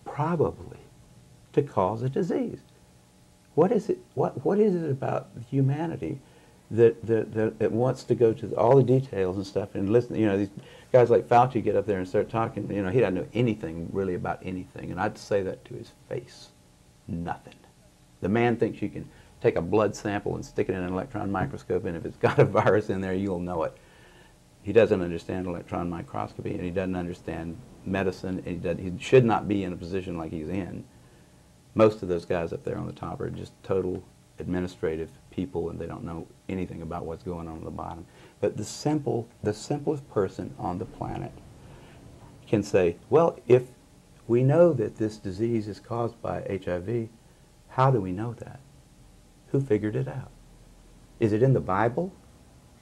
probably, to cause a disease? What is it? What is it about humanity that wants to go to all the details and stuff and listen? You know, these guys like Fauci get up there and start talking. You know, he doesn't know anything really about anything, and I'd say that to his face. Nothing. The man thinks you can take a blood sample and stick it in an electron microscope, and if it's got a virus in there, you'll know it. He doesn't understand electron microscopy, and he doesn't understand medicine, and he should not be in a position like he's in. Most of those guys up there on the top are just total administrative people, and they don't know anything about what's going on at the bottom. But the simplest person on the planet can say, well, if we know that this disease is caused by HIV, how do we know that? Who figured it out? Is it in the Bible,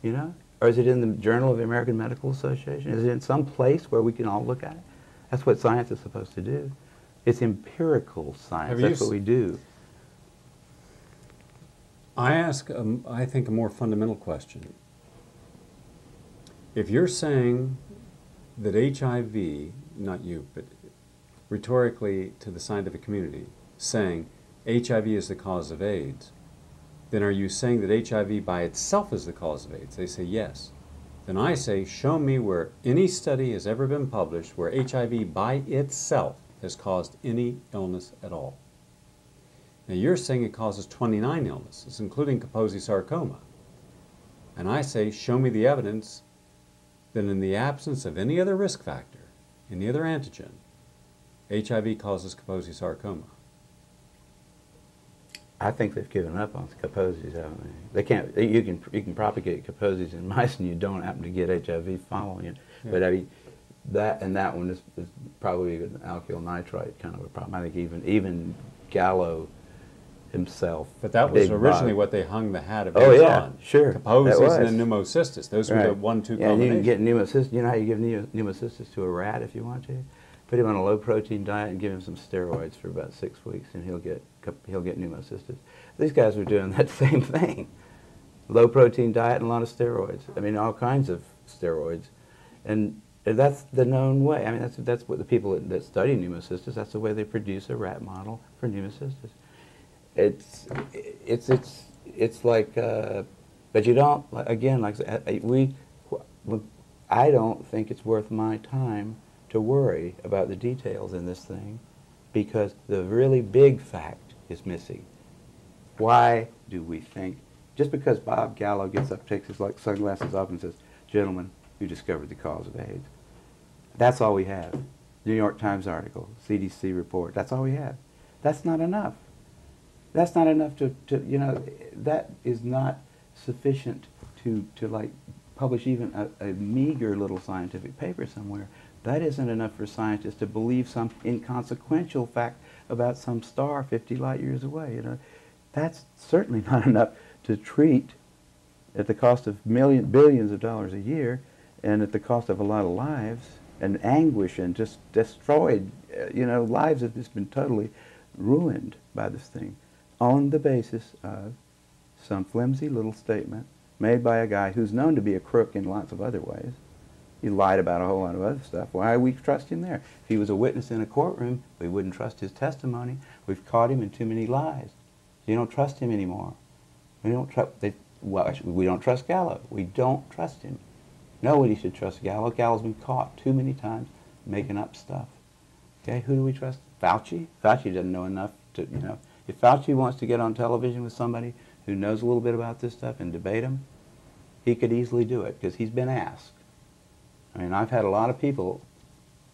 you know? Or is it in the Journal of the American Medical Association? Is it in some place where we can all look at it? That's what science is supposed to do. It's empirical science. That's what we do. I ask, I think, a more fundamental question. If you're saying that HIV, not you, but rhetorically to the scientific community, saying HIV is the cause of AIDS, then are you saying that HIV by itself is the cause of AIDS? They say yes. Then I say, show me where any study has ever been published where HIV by itself has caused any illness at all. Now you're saying it causes 29 illnesses, including Kaposi sarcoma. And I say, show me the evidence that in the absence of any other risk factor, any other antigen, HIV causes Kaposi sarcoma. I think they've given up on Kaposi's, haven't they? They can't. You can propagate Kaposi's in mice, and you don't happen to get HIV following it. Yeah. But I mean, that one is probably an alkyl nitrite kind of a problem. I think even Gallo himself. But that was originally what they hung the hat of AIDS on. Oh yeah, sure. Kaposi's and then pneumocystis. Those were the 1-2 combinations. And you can get pneumocystis. You know how you give pneumocystis to a rat if you want to? Put him on a low-protein diet and give him some steroids for about 6 weeks, and he'll get pneumocystis. These guys were doing that same thing. Low-protein diet and a lot of steroids. I mean, all kinds of steroids. And that's the known way. I mean, that's what the people that study pneumocystis, that's the way they produce a rat model for pneumocystis. It's like, but you don't, again, like I don't think it's worth my time to worry about the details in this thing, because the really big fact is missing. Why do we think, just because Bob Gallo gets up, takes his sunglasses off and says, gentlemen, you discovered the cause of AIDS. That's all we have. New York Times article, CDC report, that's all we have. That's not enough. That's not enough to you know, that is not sufficient to like publish even a meager little scientific paper somewhere. That isn't enough for scientists to believe some inconsequential fact about some star 50 light years away. You know, that's certainly not enough to treat at the cost of billions of dollars a year, and at the cost of a lot of lives and anguish, and just destroyed. You know, lives have just been totally ruined by this thing, on the basis of some flimsy little statement made by a guy who's known to be a crook in lots of other ways. He lied about a whole lot of other stuff. Why do we trust him there? If he was a witness in a courtroom, we wouldn't trust his testimony. We've caught him in too many lies. You don't trust him anymore. We don't trust. Well, actually, we don't trust Gallo. We don't trust him. Nobody should trust Gallo. Gallo's been caught too many times making up stuff. Okay, who do we trust? Fauci? Fauci doesn't know enough to, you know. If Fauci wants to get on television with somebody who knows a little bit about this stuff and debate him, he could easily do it because he's been asked. I mean, I've had a lot of people,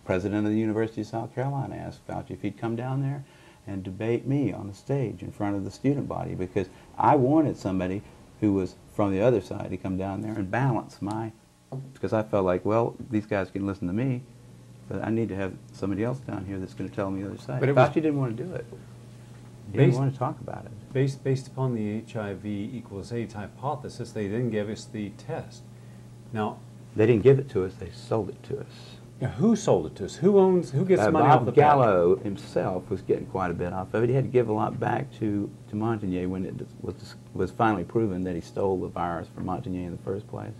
president of the University of South Carolina asked Fauci if he'd come down there and debate me on the stage in front of the student body, because I wanted somebody who was from the other side to come down there and balance my, because I felt like, well, these guys can listen to me, but I need to have somebody else down here that's going to tell them the other side. But Fauci didn't want to do it. He didn't want to talk about it. Based upon the HIV equals AIDS hypothesis, they didn't give us the test. Now, they didn't give it to us, they sold it to us. Now, who sold it to us? Who gets money off the patent? Gallo himself was getting quite a bit off of it. He had to give a lot back to Montagnier when it was finally proven that he stole the virus from Montagnier in the first place.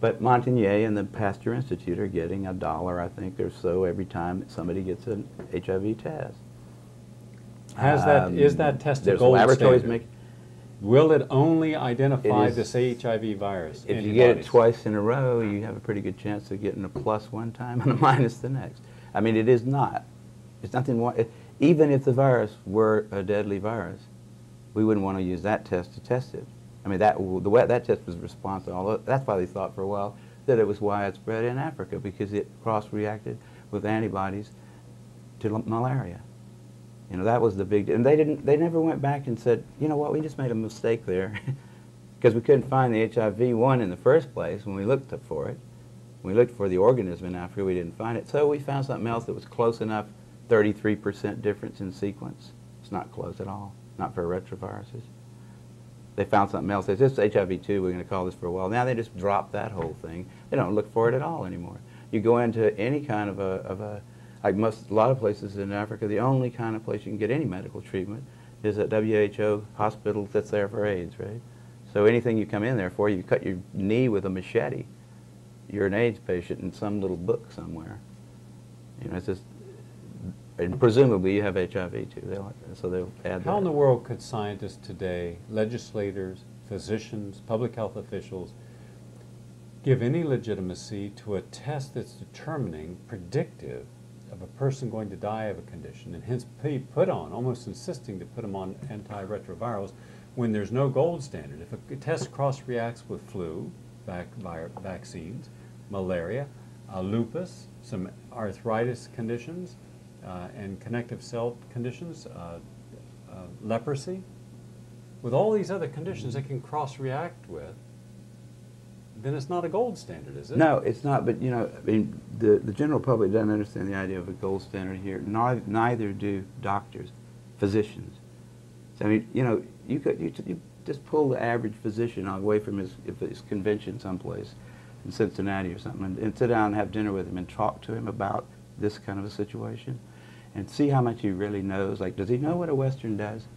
But Montagnier and the Pasteur Institute are getting $1, I think, or so every time that somebody gets an HIV test. Is that test a gold standard? Will it only identify this HIV virus? If you get it twice in a row, you have a pretty good chance of getting a plus one time and a minus the next. I mean, it is not. It's nothing more. Even if the virus were a deadly virus, we wouldn't want to use that test to test it. I mean, that test was responsive. Although that's why they thought for a while that it was widespread in Africa, because it cross-reacted with antibodies to malaria. You know, that was the big, and they never went back and said, you know what, we just made a mistake there, because we couldn't find the HIV-1 in the first place when we looked for it. When we looked for the organism in Africa, we didn't find it, so we found something else that was close enough, 33% difference in sequence. It's not close at all, not for retroviruses. They found something else. It's just HIV-2, we're going to call this for a while. Now they just dropped that whole thing. They don't look for it at all anymore. You go into any kind of a like a lot of places in Africa, the only kind of place you can get any medical treatment is at WHO hospital that's there for AIDS, right? So anything you come in there for, you cut your knee with a machete, you're an AIDS patient in some little book somewhere. You know, it's just, and presumably you have HIV too, so they'll add that. How in the world could scientists today, legislators, physicians, public health officials, give any legitimacy to a test that's determining, predictive, of a person going to die of a condition, and hence put on, almost insisting to put them on antiretrovirals when there's no gold standard? If a test cross-reacts with flu, vaccines, malaria, lupus, some arthritis conditions, and connective cell conditions, leprosy, with all these other conditions that can cross-react with, then it's not a gold standard, is it? No, it's not, but you know, I mean, the general public doesn't understand the idea of a gold standard here. Neither do doctors, physicians. So, I mean, you know, you just pull the average physician away from his convention someplace in Cincinnati or something, and sit down and have dinner with him and talk to him about this kind of a situation, and see how much he really knows. Like, does he know what a Western does?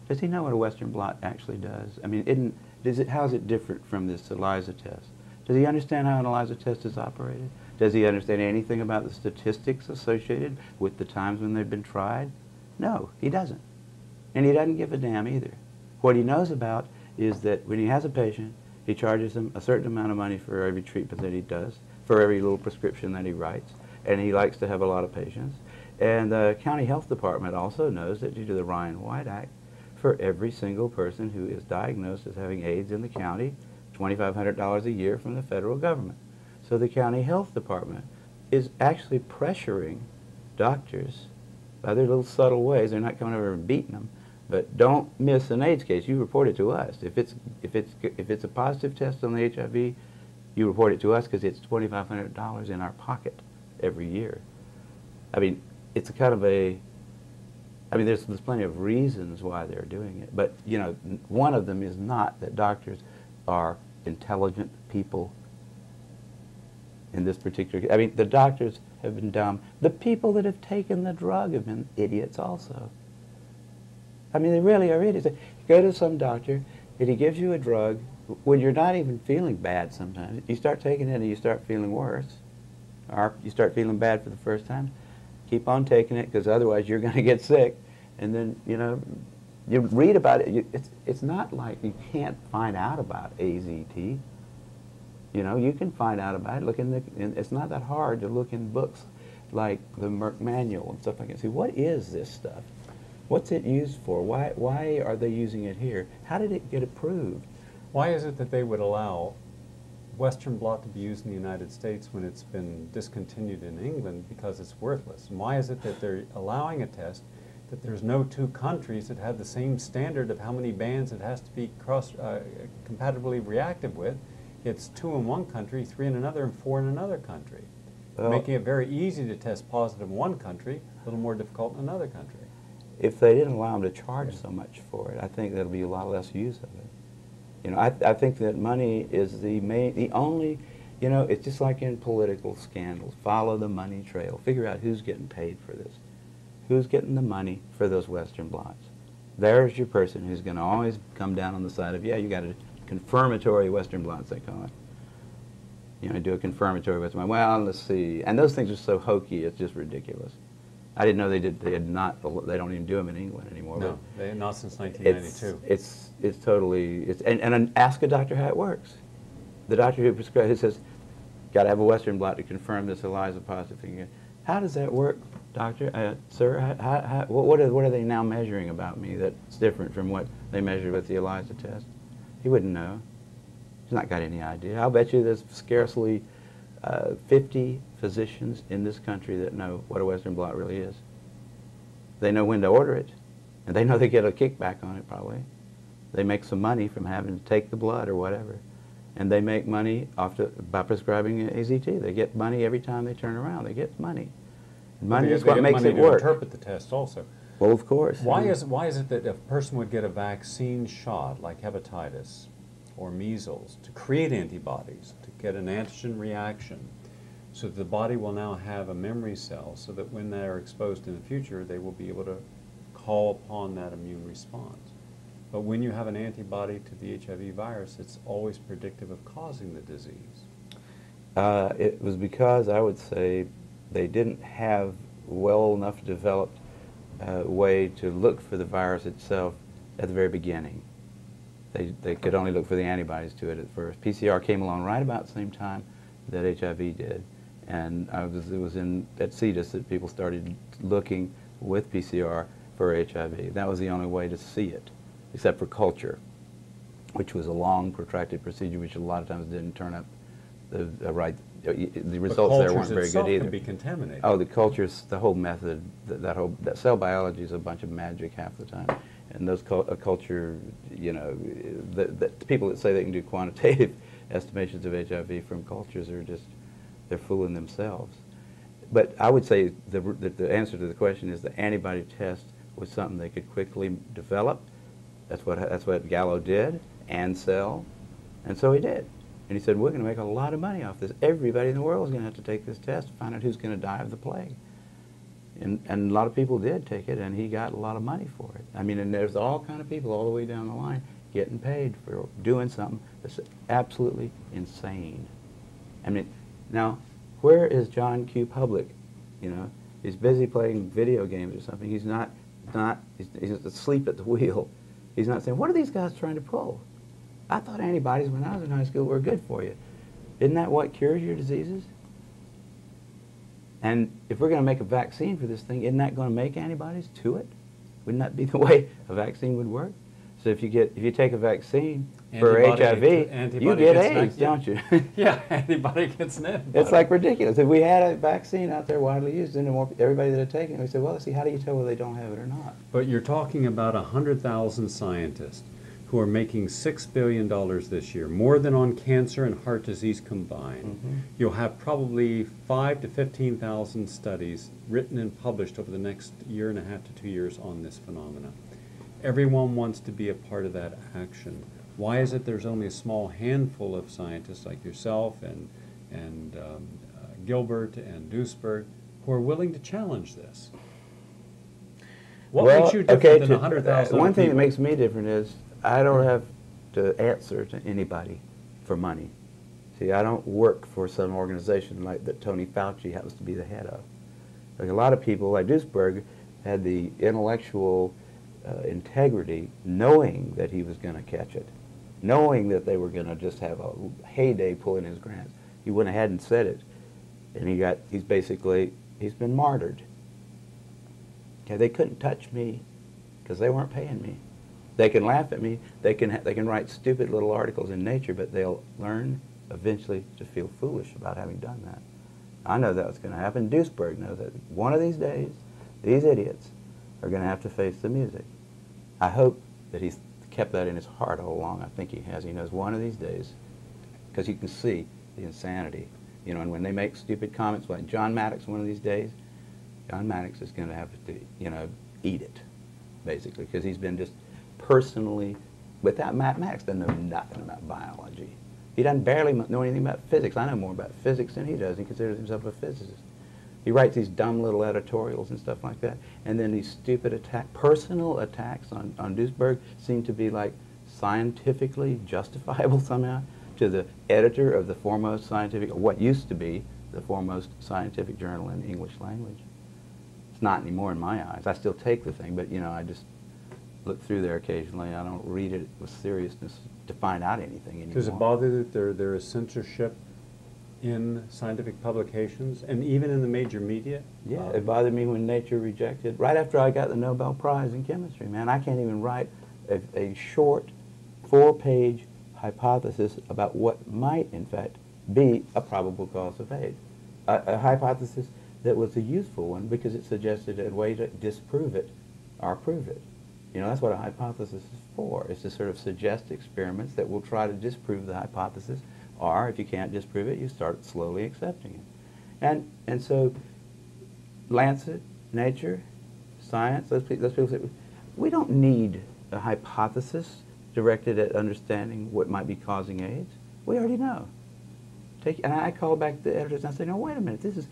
Does he know what a Western blot actually does? I mean, how is it different from this ELISA test? Does he understand how an ELISA test is operated? Does he understand anything about the statistics associated with the times when they've been tried? No, he doesn't. And he doesn't give a damn either. What he knows about is that when he has a patient, he charges them a certain amount of money for every treatment that he does, for every little prescription that he writes, and he likes to have a lot of patients. And the county health department also knows that due to the Ryan-White Act, for every single person who is diagnosed as having AIDS in the county, $2,500 a year from the federal government. So the county health department is actually pressuring doctors by their little subtle ways. They're not coming over and beating them, but don't miss an AIDS case. You report it to us. If it's a positive test on the HIV, you report it to us because it's $2,500 in our pocket every year. I mean, it's a kind of a, I mean, there's plenty of reasons why they're doing it, but you know, one of them is not that doctors are intelligent people in this particular. I mean, the doctors have been dumb. The people that have taken the drug have been idiots also. I mean, they really are idiots. You go to some doctor, He gives you a drug when you're not even feeling bad sometimes. You start taking it and you start feeling worse, or you start feeling bad for the first time. Keep on taking it, because otherwise you're going to get sick. And then, you know, you read about it. It's not like you can't find out about AZT. You know, you can find out about it. Look it's not that hard to look in books like the Merck Manual and stuff like that. See, what is this stuff? What's it used for? Why are they using it here? How did it get approved? Why is it that they would allow Western blot to be used in the United States when it's been discontinued in England because it's worthless? And why is it that they're allowing a test that there's no two countries that have the same standard of how many bands it has to be compatibly reactive with? It's 2 in one country, 3 in another, and 4 in another country, making it very easy to test positive in one country, a little more difficult in another country. If they didn't allow them to charge so much for it, I think there'll be a lot less use of it. You know, I think that money is the only, you know, it's just like in political scandals. Follow the money trail. Figure out who's getting paid for this. Who's getting the money for those Western blots. There's your person who's going to always come down on the side of, yeah, you got a confirmatory Western blots, they call it. You know, do a confirmatory Western blot. Well, let's see. And those things are so hokey, it's just ridiculous. I didn't know they don't even do them in England anymore. No, not since 1992. It's totally, and ask a doctor how it works. The doctor who prescribes, he says, got to have a Western blot to confirm this ELISA positive thing. How does that work, doctor? Sir, what are they now measuring about me that's different from what they measured with the ELISA test? He wouldn't know. He's not got any idea. I'll bet you there's scarcely 50 physicians in this country that know what a Western blot really is. They know when to order it, and they know they get a kickback on it probably. They make some money from having to take the blood or whatever, and they make money by prescribing AZT. They get money every time they turn around. They get money. And money is what makes it work. They interpret the test also. Well, of course. Why is it that if a person would get a vaccine shot like hepatitis or measles to create antibodies, to get an antigen reaction, so that the body will now have a memory cell so that when they are exposed in the future, they will be able to call upon that immune response? But when you have an antibody to the HIV virus, it's always predictive of causing the disease. It was because, I would say, they didn't have well enough developed way to look for the virus itself at the very beginning. They could only look for the antibodies to it at first. PCR came along right about the same time that HIV did. And it was at CETUS that people started looking with PCR for HIV. That was the only way to see it, except for culture, which was a long, protracted procedure, which a lot of times didn't turn up the results there weren't very good either. Can be contaminated. Oh, the cultures, the whole method, that cell biology is a bunch of magic half the time. And those culture, you know, the people that say they can do quantitative estimations of HIV from cultures are just, they're fooling themselves. But I would say the answer to the question is the antibody test was something they could quickly develop. That's what Gallo did, and sell, and so he did. And he said, we're going to make a lot of money off this. Everybody in the world is going to have to take this test to find out who's going to die of the plague. And a lot of people did take it, and he got a lot of money for it. I mean, and there's all kind of people all the way down the line getting paid for doing something that's absolutely insane. I mean, now, where is John Q. Public? You know, he's busy playing video games or something. He's he's asleep at the wheel. He's not saying, what are these guys trying to pull? I thought antibodies when I was in high school were good for you. Isn't that what cures your diseases? And if we're going to make a vaccine for this thing, isn't that going to make antibodies to it? Wouldn't that be the way a vaccine would work? So if you take a vaccine for HIV, you get AIDS, don't you? Yeah, antibody gets an antibody. It's like ridiculous. If we had a vaccine out there widely used, then everybody that had taken it, we said, well, let's see, how do you tell whether they don't have it or not? But you're talking about 100,000 scientists who are making $6 billion this year, more than on cancer and heart disease combined. Mm-hmm. You'll have probably 5,000 to 15,000 studies written and published over the next year and a half to 2 years on this phenomenon. Everyone wants to be a part of that action. Why is it there's only a small handful of scientists like yourself and Gilbert and Duisberg who are willing to challenge this? What makes you different than 100,000 One thing people? that makes me different is I don't have to answer to anybody for money. See, I don't work for some organization like that Tony Fauci happens to be the head of. Like a lot of people, like Duisberg, had the intellectual integrity, knowing that he was going to catch it, knowing that they were going to just have a heyday pulling his grants. He went ahead and said it, and he's been martyred. Okay, they couldn't touch me because they weren't paying me. They can laugh at me. They can write stupid little articles in Nature, but they'll learn eventually to feel foolish about having done that. I know that's going to happen. Duisberg knows that one of these days, these idiots are going to have to face the music. I hope that he's kept that in his heart all along. I think he has. He knows one of these days, because you can see the insanity. You know, and when they make stupid comments like John Maddox one of these days, John Maddox is going to have to, you know, eat it, basically, because he's been just personally, without Maddox doesn't know nothing about biology. He doesn't barely know anything about physics. I know more about physics than he does. He considers himself a physicist. He writes these dumb little editorials and stuff like that. And then these stupid personal attacks on Duisberg seem to be like scientifically justifiable somehow to the editor of the foremost scientific, or what used to be the foremost scientific journal in the English language. It's not anymore in my eyes. I still take the thing, but you know, I just look through there occasionally. I don't read it with seriousness to find out anything anymore. Does it bother that there is censorship in scientific publications and even in the major media? Yeah, it bothered me when Nature rejected. Right after I got the Nobel Prize in chemistry, man, I can't even write a short 4-page hypothesis about what might, in fact, be a probable cause of AIDS. A hypothesis that was a useful one because it suggested a way to disprove it or prove it. You know, that's what a hypothesis is for. It's to sort of suggest experiments that will try to disprove the hypothesis, or if you can't disprove it, you start slowly accepting it. And so Lancet, Nature, Science, those people say, we don't need a hypothesis directed at understanding what might be causing AIDS. We already know. And I call back the editors and I say, no, wait a minute, this is,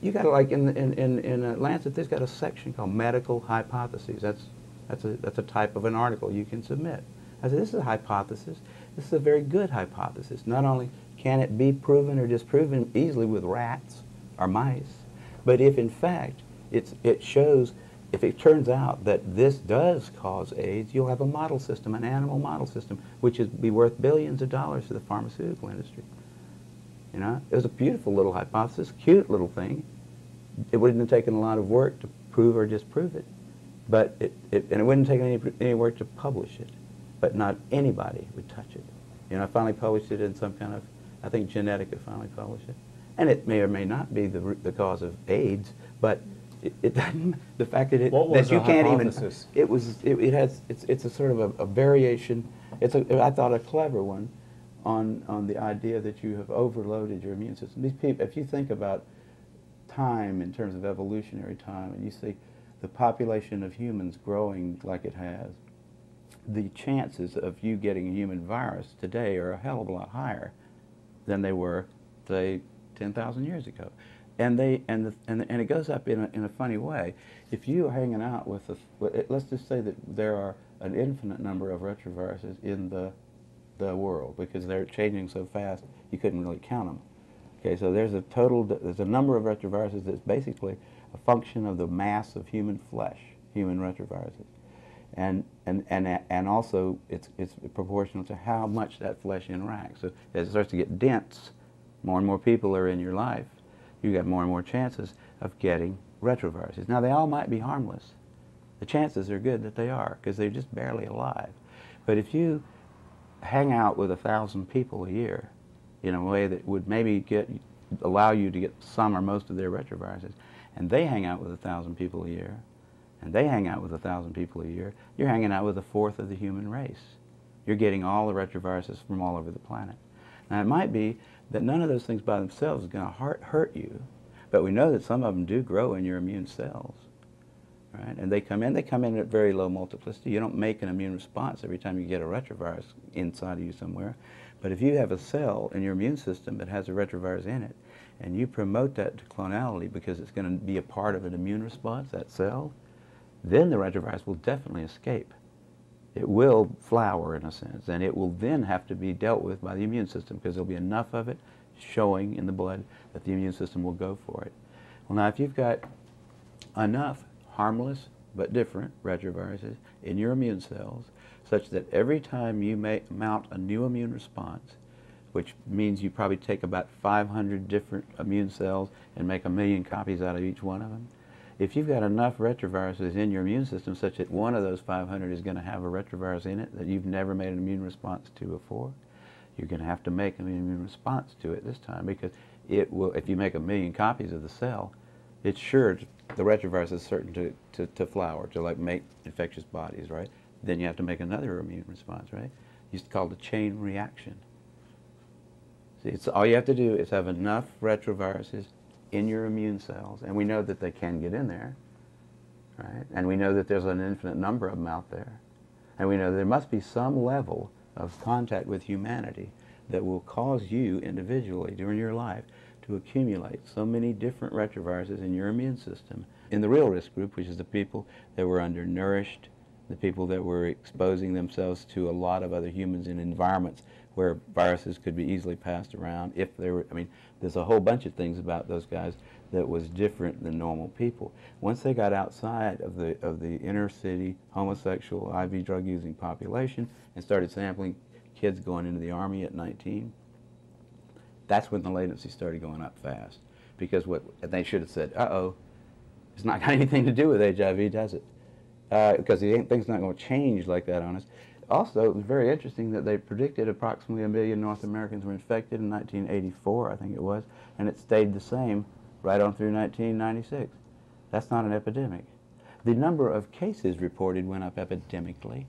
you got to, like in Lancet, there's got a section called medical hypotheses. That's a type of an article you can submit. I said, this is a hypothesis. This is a very good hypothesis. Not only can it be proven or disproven easily with rats or mice, but if in fact it shows, if it turns out that this does cause AIDS, you'll have a model system, an animal model system, which would be worth billions of dollars to the pharmaceutical industry. You know, it was a beautiful little hypothesis, cute little thing. It wouldn't have taken a lot of work to prove or disprove it. But and it wouldn't take any work to publish it, but not anybody would touch it. You know, I finally published it in some kind of, I think Genetica finally published it, and it may or may not be the cause of AIDS, but it doesn't. The fact that you can't hypothesis? Even it's a sort of a variation. I thought a clever one on the idea that you have overloaded your immune system. These people, if you think about time in terms of evolutionary time, and you see the population of humans growing like it has, the chances of you getting a human virus today are a hell of a lot higher than they were, say, 10,000 years ago. And it goes up in a funny way. If you are hanging out with let's just say that there are an infinite number of retroviruses in the world, because they're changing so fast you couldn't really count them. Okay, so there's a number of retroviruses that's basically a function of the mass of human flesh, human retroviruses, and also it's proportional to how much that flesh interacts. So as it starts to get dense, more and more people are in your life, you got more and more chances of getting retroviruses. Now they all might be harmless. The chances are good that they are, because they're just barely alive. But if you hang out with 1,000 people a year in a way that would maybe allow you to get some or most of their retroviruses, and they hang out with 1,000 people a year, and they hang out with 1,000 people a year, you're hanging out with 1/4 of the human race. You're getting all the retroviruses from all over the planet. Now it might be that none of those things by themselves is going to hurt you, but we know that some of them do grow in your immune cells, right? And they come in at very low multiplicity. You don't make an immune response every time you get a retrovirus inside of you somewhere. But if you have a cell in your immune system that has a retrovirus in it, and you promote that to clonality because it's going to be a part of an immune response, that cell, then the retrovirus will definitely escape. It will flower in a sense, and it will then have to be dealt with by the immune system because there'll be enough of it showing in the blood that the immune system will go for it. Well, now if you've got enough harmless but different retroviruses in your immune cells such that every time you mount a new immune response, which means you probably take about 500 different immune cells and make 1,000,000 copies out of each one of them, if you've got enough retroviruses in your immune system such that one of those 500 is going to have a retrovirus in it that you've never made an immune response to before, you're going to have to make an immune response to it this time because it will, if you make 1,000,000 copies of the cell, it's sure, the retrovirus is certain to flower, to like make infectious bodies, right? Then you have to make another immune response, right? It's called a chain reaction. See, it's, all you have to do is have enough retroviruses in your immune cells, and we know that they can get in there, right? And we know that there's an infinite number of them out there. And we know there must be some level of contact with humanity that will cause you individually during your life to accumulate so many different retroviruses in your immune system. In the real risk group, which is the people that were undernourished, the people that were exposing themselves to a lot of other humans in environments where viruses could be easily passed around if they were, I mean, there's a whole bunch of things about those guys that was different than normal people. Once they got outside of the inner city homosexual IV drug using population and started sampling kids going into the Army at 19, that's when the latency started going up fast. Because what they should have said, uh-oh, it's not got anything to do with HIV, does it? Because the thing's not going to change like that on us. Also, it was very interesting that they predicted approximately 1,000,000 North Americans were infected in 1984, I think it was, and it stayed the same right on through 1996. That's not an epidemic. The number of cases reported went up epidemically,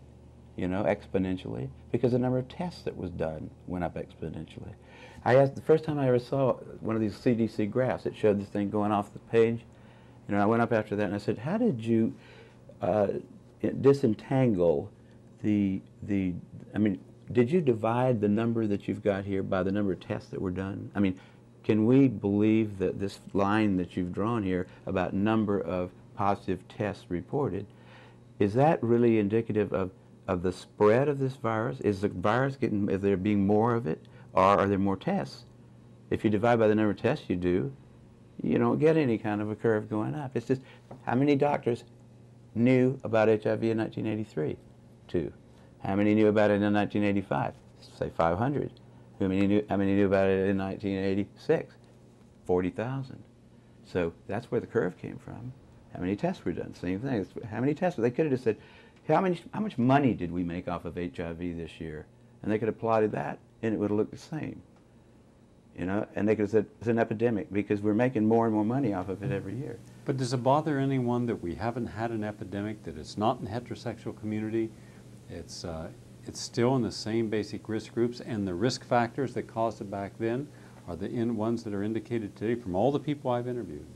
you know, exponentially, because the number of tests that was done went up exponentially. I asked, the first time I ever saw one of these CDC graphs, it showed this thing going off the page, and I went up after that and I said, how did you disentangle I mean, did you divide the number that you've got here by the number of tests that were done? I mean, can we believe that this line that you've drawn here about number of positive tests reported, is that really indicative of the spread of this virus? Is the virus getting, is there being more of it, or are there more tests? If you divide by the number of tests you do, you don't get any kind of a curve going up. It's just, how many doctors knew about HIV in 1983? 2. How many knew about it in 1985? Say 500. How many knew about it in 1986? 40,000. So that's where the curve came from. How many tests were done? Same thing. How many tests? They could have just said, how much money did we make off of HIV this year? And they could have plotted that, and it would have looked the same. You know, and they could have said it's an epidemic because we're making more and more money off of it every year. But does it bother anyone that we haven't had an epidemic, that it's not in the heterosexual community? It's still in the same basic risk groups, and the risk factors that caused it back then are the ones that are indicated today from all the people I've interviewed.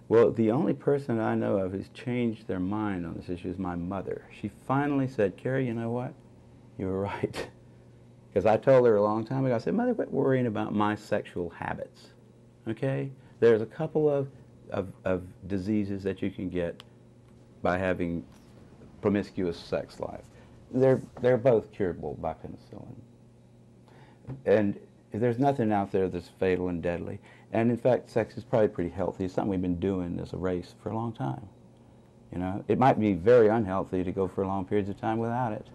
Well, the only person I know of who's changed their mind on this issue is my mother. She finally said, Kary, you know what? You were right. Because I told her a long time ago, I said, Mother, quit worrying about my sexual habits, okay? There's a couple of diseases that you can get by having promiscuous sex life. They're both curable by penicillin. And there's nothing out there that's fatal and deadly. And in fact, sex is probably pretty healthy. It's something we've been doing as a race for a long time. You know, it might be very unhealthy to go for long periods of time without it.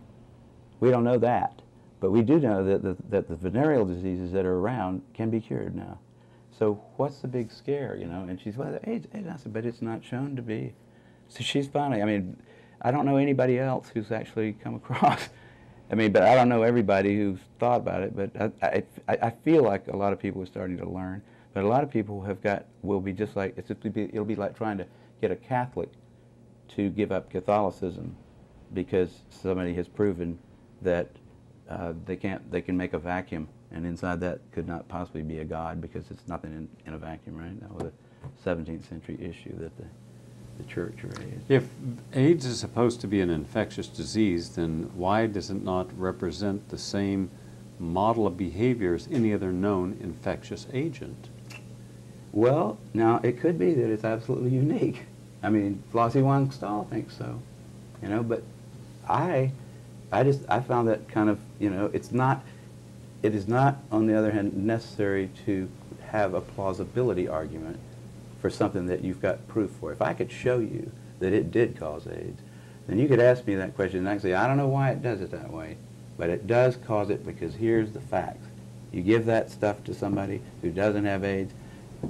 We don't know that. But we do know that the venereal diseases that are around can be cured now. So what's the big scare, you know? And she's, well, AIDS, I said, but it's not shown to be. So she's finally, I mean, I don't know anybody else who's actually come across. I mean, but I don't know everybody who's thought about it, but I feel like a lot of people are starting to learn. But a lot of people will be just like, it'll be like trying to get a Catholic to give up Catholicism because somebody has proven that they can make a vacuum, and inside that could not possibly be a God because it's nothing in a vacuum, right? That was a 17th century issue that the church raised. If AIDS is supposed to be an infectious disease, then why does it not represent the same model of behavior as any other known infectious agent? Well, now it could be that it's absolutely unique. I mean, Flossie Wong Stahl thinks so, you know, but I I found that kind of, you know, it is not, on the other hand, necessary to have a plausibility argument for something that you've got proof for. If I could show you that it did cause AIDS, then you could ask me that question and I could say, I don't know why it does it that way, but it does cause it because here's the facts. You give that stuff to somebody who doesn't have AIDS,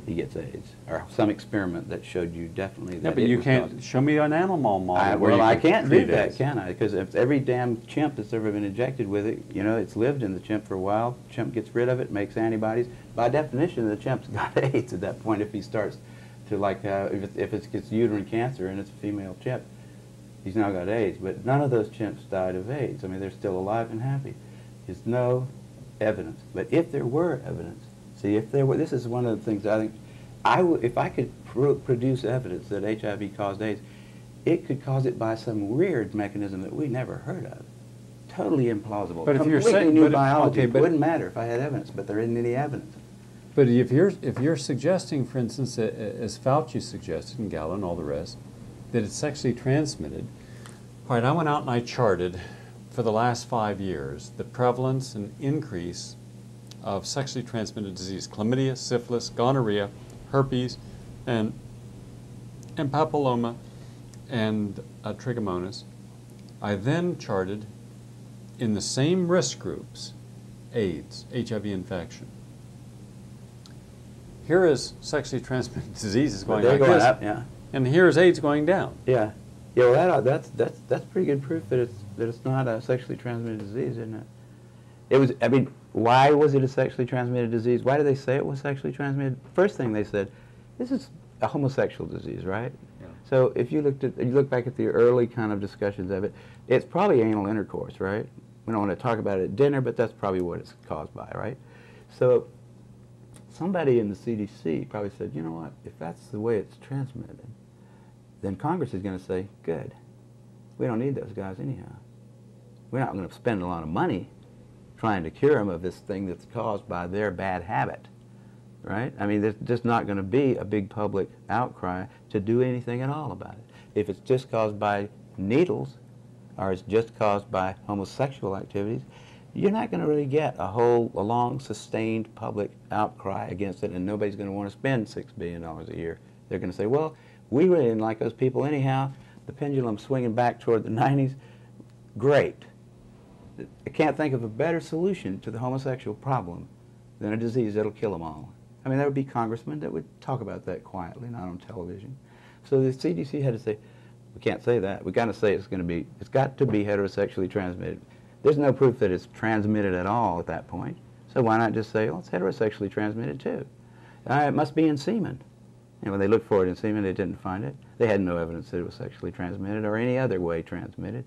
he gets AIDS. Or some experiment that showed you definitely that. Yeah, but you can't show me an animal model. Well, I can't do that, can I? Because if every damn chimp that's ever been injected with it, you know, it's lived in the chimp for a while, chimp gets rid of it, makes antibodies. By definition, the chimp's got AIDS at that point if he starts to, like, if it gets uterine cancer and it's a female chimp, he's now got AIDS. But none of those chimps died of AIDS. I mean, they're still alive and happy. There's no evidence. But if there were evidence, see, if there were, this is one of the things I think, if I could produce evidence that HIV caused AIDS, it could cause it by some weird mechanism that we never heard of. Totally implausible. But if you're completely saying new but, biology, okay, it wouldn't matter if I had evidence, but there isn't any evidence. But if you're suggesting, for instance, as Fauci suggested, and Gallo and all the rest, that it's sexually transmitted, all right, I went out and I charted for the last 5 years the prevalence and increase of sexually transmitted disease: chlamydia, syphilis, gonorrhea, herpes, and papilloma, and trichomonas. I then charted in the same risk groups AIDS, HIV infection. Here is sexually transmitted disease is going like this, up, yeah. and here is AIDS going down. Yeah, yeah. Well, that's pretty good proof that it's not a sexually transmitted disease, isn't it? It was. I mean, why was it a sexually transmitted disease? Why did they say it was sexually transmitted? First thing they said, this is a homosexual disease, right? Yeah. So if you look back at the early kind of discussions of it, it's probably anal intercourse, right? We don't want to talk about it at dinner, but that's probably what it's caused by, right? So somebody in the CDC probably said, you know what, if that's the way it's transmitted, then Congress is going to say, good, we don't need those guys anyhow. We're not going to spend a lot of money trying to cure them of this thing that's caused by their bad habit, right? I mean, there's just not going to be a big public outcry to do anything at all about it. If it's just caused by needles, or it's just caused by homosexual activities, you're not going to really get a long, sustained public outcry against it, and nobody's going to want to spend $6 billion a year. They're going to say, well, we really didn't like those people anyhow. The pendulum's swinging back toward the 90s. Great. I can't think of a better solution to the homosexual problem than a disease that'll kill them all. I mean, there would be congressmen that would talk about that quietly, not on television. So the CDC had to say, we can't say that. We've got to say it's got to be heterosexually transmitted. There's no proof that it's transmitted at all at that point. So why not just say, well, it's heterosexually transmitted too? It must be in semen. And when they looked for it in semen, they didn't find it. They had no evidence that it was sexually transmitted or any other way transmitted.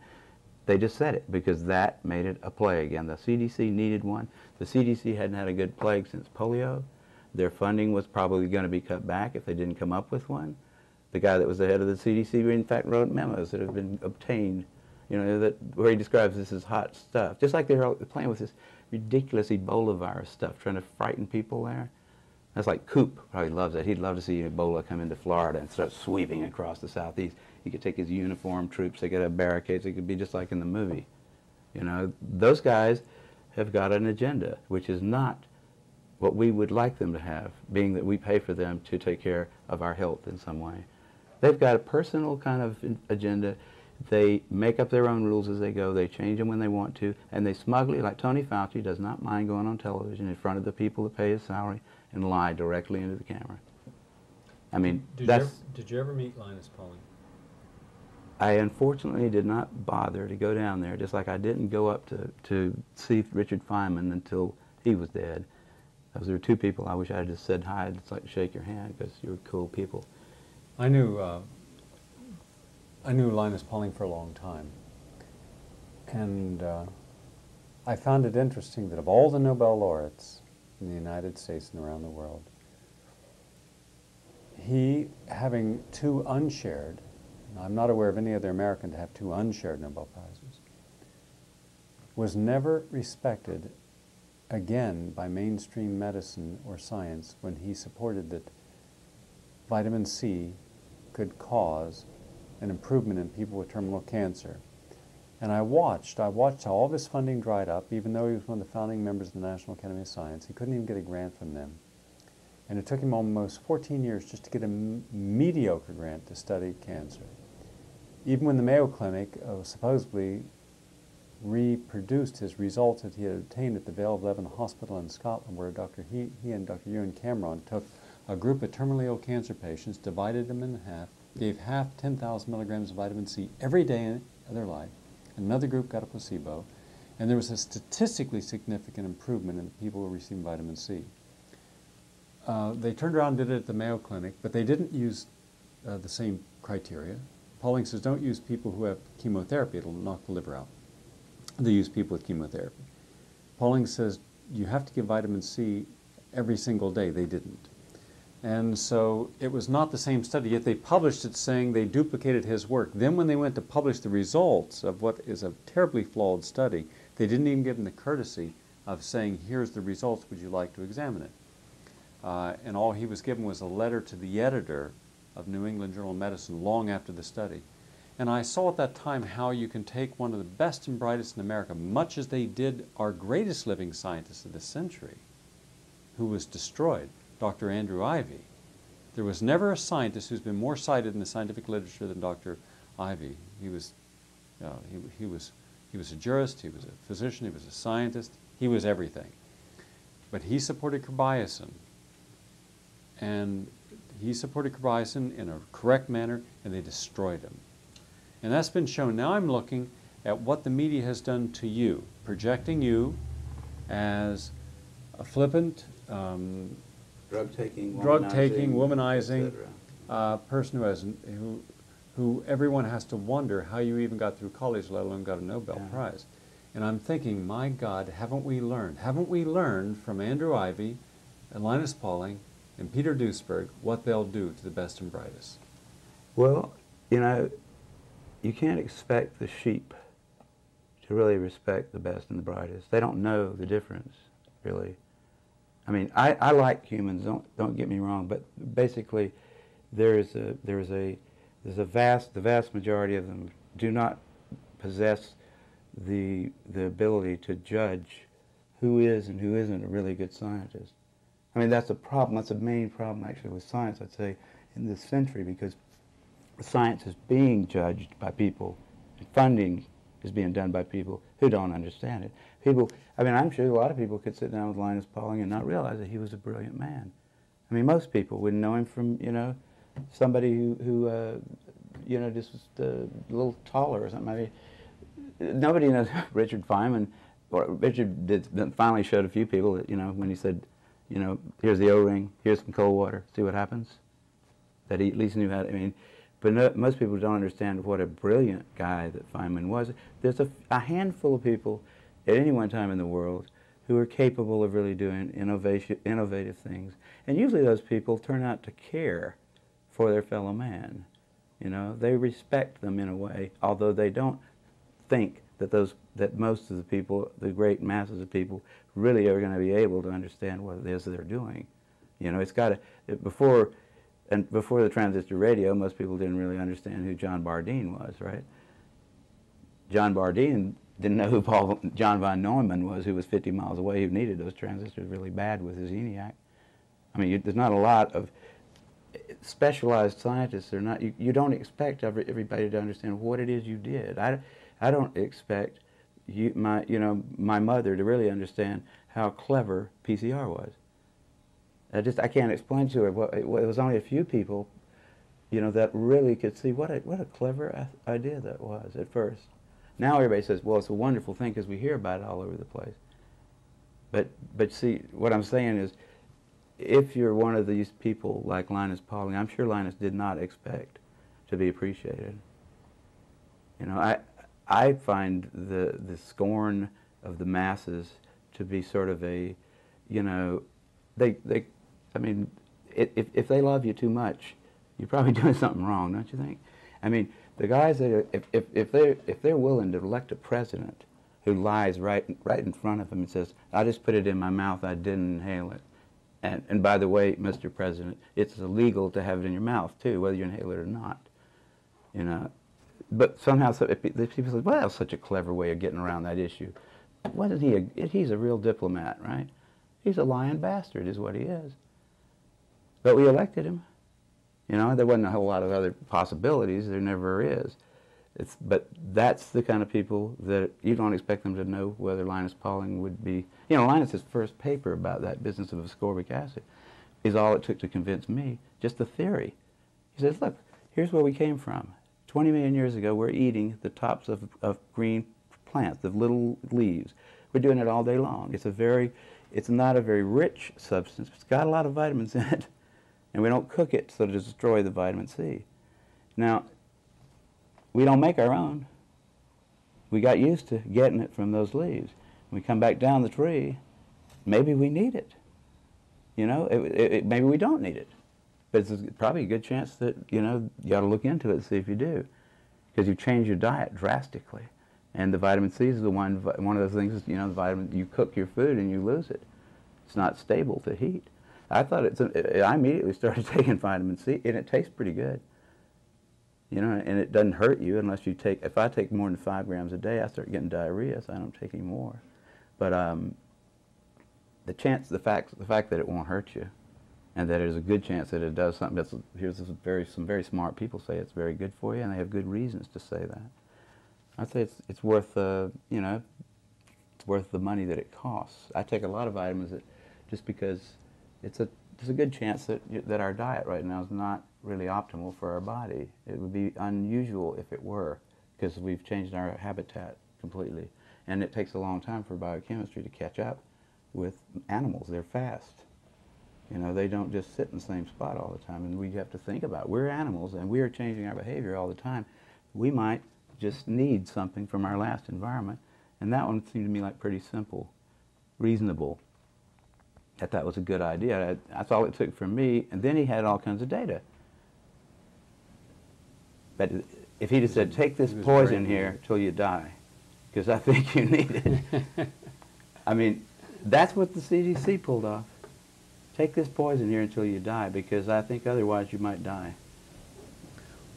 They just said it because that made it a plague, and the CDC needed one. The CDC hadn't had a good plague since polio. Their funding was probably going to be cut back if they didn't come up with one. The guy that was the head of the CDC, in fact, wrote memos that have been obtained, you know, where he describes this as hot stuff. Just like they're playing with this ridiculous Ebola virus stuff, trying to frighten people there. That's like Coop probably loves that. He'd love to see Ebola come into Florida and start sweeping across the southeast. He could take his uniformed troops, they could have barricades, it could be just like in the movie. You know, those guys have got an agenda, which is not what we would like them to have, being that we pay for them to take care of our health in some way. They've got a personal kind of agenda. They make up their own rules as they go. They change them when they want to, and they smugly, like Tony Fauci, does not mind going on television in front of the people that pay his salary and lie directly into the camera. I mean, Did you ever meet Linus Pauling? I unfortunately did not bother to go down there, just like I didn't go up to see Richard Feynman until he was dead. Those were two people I wish I had just said hi, just like to shake your hand, because you were cool people. I knew Linus Pauling for a long time, and I found it interesting that of all the Nobel laureates in the United States and around the world, he, having two unshared, and I'm not aware of any other American to have two unshared Nobel Prizes, was never respected again by mainstream medicine or science when he supported that vitamin C could cause an improvement in people with terminal cancer. And I watched how all of his funding dried up, even though he was one of the founding members of the National Academy of Science. He couldn't even get a grant from them. And it took him almost 14 years just to get a mediocre grant to study cancer. Even when the Mayo Clinic supposedly reproduced his results that he had obtained at the Vale of Leven Hospital in Scotland, where he and Dr. Ewan Cameron took a group of terminally ill cancer patients, divided them in half, gave half 10,000 milligrams of vitamin C every day of their life. Another group got a placebo, and there was a statistically significant improvement in the people who were receiving vitamin C. They turned around and did it at the Mayo Clinic, but they didn't use the same criteria. Pauling says don't use people who have chemotherapy, it'll knock the liver out. They use people with chemotherapy. Pauling says you have to give vitamin C every single day. They didn't. And so it was not the same study, yet they published it saying they duplicated his work. Then when they went to publish the results of what is a terribly flawed study, they didn't even give him the courtesy of saying, here's the results, would you like to examine it? And all he was given was a letter to the editor of New England Journal of Medicine long after the study. And I saw at that time how you can take one of the best and brightest in America, much as they did our greatest living scientist of the century, who was destroyed, Dr. Andrew Ivy. There was never a scientist who's been more cited in the scientific literature than Dr. Ivy. He was a jurist, he was a physician, he was a scientist, he was everything. But he supported Kerbiasin, and he supported Kerbiasin in a correct manner, and they destroyed him. And that's been shown. Now I'm looking at what the media has done to you, projecting you as a flippant, drug-taking, womanizing person who everyone has to wonder how you even got through college, let alone got a Nobel Prize. And I'm thinking, my God, haven't we learned? Haven't we learned from Andrew Ivy and Linus Pauling and Peter Duesberg what they'll do to the best and brightest? Well, you know, you can't expect the sheep to really respect the best and the brightest. They don't know the difference, really. I mean, I like humans. Don't get me wrong, but basically, the vast majority of them do not possess the ability to judge who is and who isn't a really good scientist. I mean, that's a problem. That's a main problem, actually, with science, I'd say, in this century, because science is being judged by people, and funding is being done by people who don't understand it. I mean, I'm sure a lot of people could sit down with Linus Pauling and not realize that he was a brilliant man. I mean, most people wouldn't know him from, you know, somebody who you know, just was a little taller or something. I mean, nobody knows Richard Feynman. Or Richard finally showed a few people that, you know, when he said, you know, here's the O-ring, here's some cold water, see what happens. That he at least knew how to, I mean, but no, most people don't understand what a brilliant guy that Feynman was. There's a handful of people at any one time in the world who are capable of really doing innovative things. And usually those people turn out to care for their fellow man. You know, they respect them in a way, although they don't think that most of the people, the great masses of people, really are going to be able to understand what it is they're doing. You know, it's got to, before the transistor radio, most people didn't really understand who John Bardeen was, right? John Bardeen didn't know who John von Neumann was, who was 50 miles away, who needed those transistors really bad with his ENIAC. I mean, there's not a lot of specialized scientists. You don't expect everybody to understand what it is you did. I don't expect my mother to really understand how clever PCR was. I can't explain to her. It was only a few people, you know, that really could see what a clever idea that was at first. Now everybody says, well, it's a wonderful thing because we hear about it all over the place. But see, what I'm saying is, if you're one of these people like Linus Pauling, I'm sure Linus did not expect to be appreciated. You know, I find the scorn of the masses to be sort of a, you know, I mean, if they love you too much, you're probably doing something wrong, don't you think? I mean, the guys that are, if they're willing to elect a president who lies right in front of them and says, I just put it in my mouth, I didn't inhale it. And by the way, Mr. President, it's illegal to have it in your mouth too, whether you inhale it or not. You know, but somehow the people say, well, that's such a clever way of getting around that issue. What is he? He's a real diplomat, right? He's a lying bastard is what he is. But we elected him. You know, there wasn't a whole lot of other possibilities. There never is. But that's the kind of people that you don't expect them to know whether Linus Pauling would be. You know, Linus's first paper about that business of ascorbic acid is all it took to convince me, just the theory. He says, look, here's where we came from. 20 million years ago, we're eating the tops of green plants, the little leaves. We're doing it all day long. It's not a very rich substance. It's got a lot of vitamins in it. And we don't cook it so to destroy the vitamin C. Now, we don't make our own. We got used to getting it from those leaves. When we come back down the tree, maybe we need it. You know, maybe we don't need it. But it's probably a good chance that, you know, you ought to look into it and see if you do. Because you change your diet drastically. And the vitamin C is one of those things, is, you know, the vitamin, you cook your food and you lose it. It's not stable to heat. I immediately started taking vitamin C, and it tastes pretty good. You know, and it doesn't hurt you unless you take, if I take more than 5 grams a day, I start getting diarrhea, so I don't take any more. But the fact that it won't hurt you, and that there's a good chance that it does something some very smart people say it's very good for you, and they have good reasons to say that. I'd say it's worth, you know, it's worth the money that it costs. I take a lot of vitamins just because there's a good chance that our diet right now is not really optimal for our body. It would be unusual if it were, because we've changed our habitat completely. And it takes a long time for biochemistry to catch up with animals. They're fast. You know, they don't just sit in the same spot all the time. And we have to think about, we're animals and we are changing our behavior all the time. We might just need something from our last environment. And that one seemed to me like pretty simple, reasonable. That was a good idea. That's all it took from me. And then he had all kinds of data. But if he'd have said, take this poison here till you die, because I think you need it. I mean, that's what the CDC pulled off. Take this poison here until you die, because I think otherwise you might die.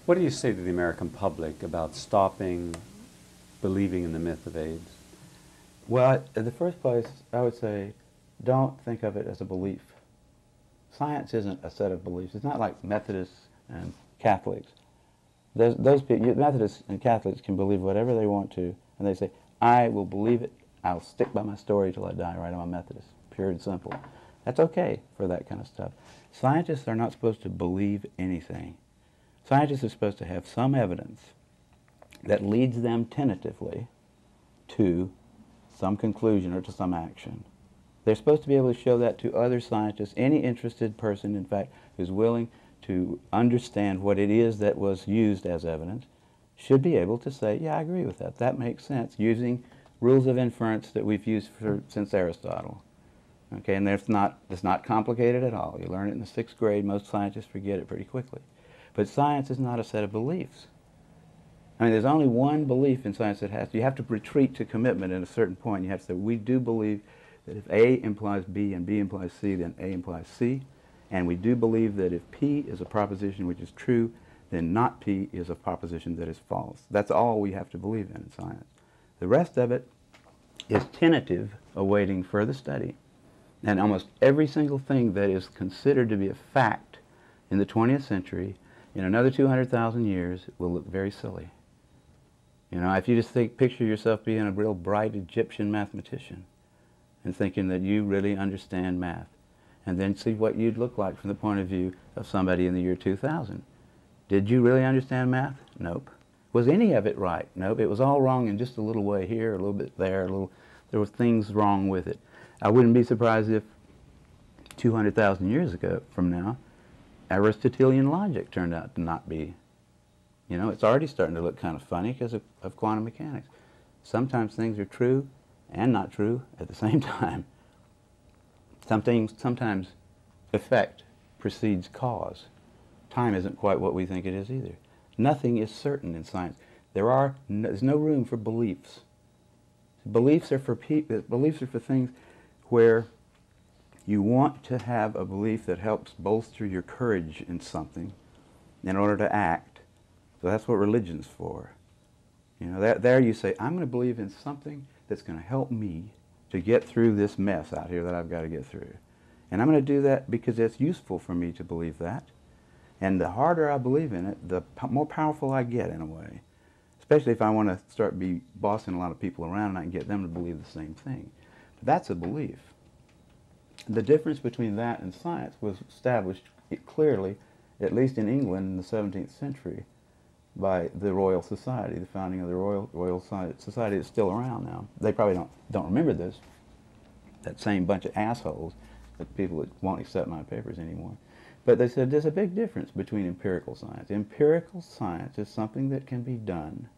What do you say to the American public about stopping believing in the myth of AIDS? Well, in the first place, I would say, don't think of it as a belief. Science isn't a set of beliefs. It's not like Methodists and Catholics. Those people, Methodists and Catholics can believe whatever they want to, and they say, I will believe it. I'll stick by my story till I die, right? I'm a Methodist, pure and simple. That's okay for that kind of stuff. Scientists are not supposed to believe anything. Scientists are supposed to have some evidence that leads them tentatively to some conclusion or to some action. They're supposed to be able to show that to other scientists, any interested person, in fact, who's willing to understand what it is that was used as evidence, should be able to say, yeah, I agree with that. That makes sense, using rules of inference that we've used since Aristotle. Okay, and it's not complicated at all. You learn it in the 6th grade. Most scientists forget it pretty quickly. But science is not a set of beliefs. I mean, there's only one belief in science that you have to retreat to commitment at a certain point. You have to say, we do believe that if A implies B and B implies C, then A implies C. And we do believe that if P is a proposition which is true, then not P is a proposition that is false. That's all we have to believe in science. The rest of it is tentative, awaiting further study. And almost every single thing that is considered to be a fact in the 20th century, in another 200,000 years, will look very silly. You know, if you just picture yourself being a real bright Egyptian mathematician and thinking that you really understand math, and then see what you'd look like from the point of view of somebody in the year 2000. Did you really understand math? Nope. Was any of it right? Nope. It was all wrong in just a little way here, a little bit there, there were things wrong with it. I wouldn't be surprised if 200,000 years ago from now, Aristotelian logic turned out to not be. You know, it's already starting to look kind of funny because of quantum mechanics. Sometimes things are true and not true at the same time. Sometimes effect precedes cause. Time isn't quite what we think it is either. Nothing is certain in science. There's no room for beliefs. Beliefs are for things where you want to have a belief that helps bolster your courage in something in order to act. So that's what religion's for. You know, there you say, I'm going to believe in something that's going to help me to get through this mess out here that I've got to get through. And I'm going to do that because it's useful for me to believe that. And the harder I believe in it, the more powerful I get in a way. Especially if I want to start bossing a lot of people around and I can get them to believe the same thing. But that's a belief. The difference between that and science was established clearly, at least in England in the 17th century, by the Royal Society, the founding of the Royal Society is still around now. They probably don't remember this, that same bunch of assholes, the people that won't accept my papers anymore. But they said there's a big difference between empirical science. Empirical science is something that can be done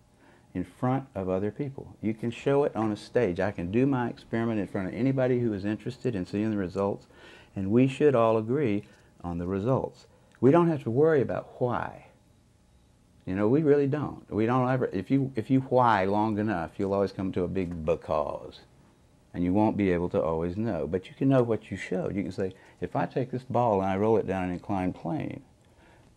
in front of other people. You can show it on a stage. I can do my experiment in front of anybody who is interested in seeing the results, and we should all agree on the results. We don't have to worry about why. You know, we really don't. We don't ever, if you why long enough, you'll always come to a big because. And you won't be able to always know. But you can know what you showed. You can say, if I take this ball and I roll it down an inclined plane,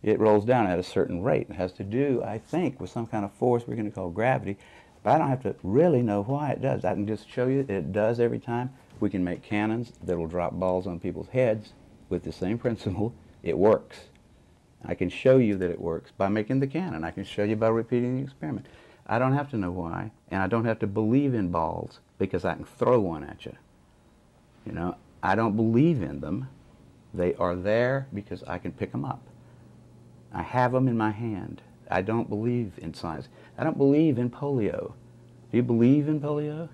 it rolls down at a certain rate. It has to do, I think, with some kind of force we're going to call gravity. But I don't have to really know why it does. I can just show you that it does every time. We can make cannons that will drop balls on people's heads with the same principle. It works. I can show you that it works by making the cannon. I can show you by repeating the experiment. I don't have to know why, and I don't have to believe in balls because I can throw one at you. You know, I don't believe in them. They are there because I can pick them up. I have them in my hand. I don't believe in science. I don't believe in polio. Do you believe in polio?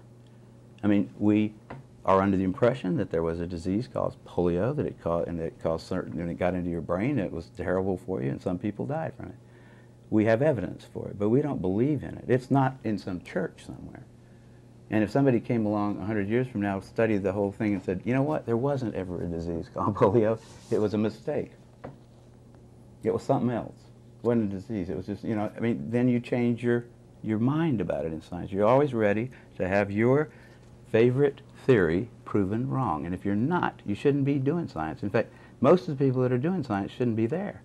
I mean, we are under the impression that there was a disease called polio, that it caused certain, when it got into your brain, it was terrible for you, and some people died from it. We have evidence for it, but we don't believe in it. It's not in some church somewhere. And if somebody came along 100 years from now, studied the whole thing and said, you know what, there wasn't ever a disease called polio, it was a mistake. It was something else. It wasn't a disease. It was just, you know, I mean, then you change your mind about it in science. You're always ready to have your favorite theory proven wrong. And if you're not, you shouldn't be doing science. In fact, most of the people that are doing science shouldn't be there.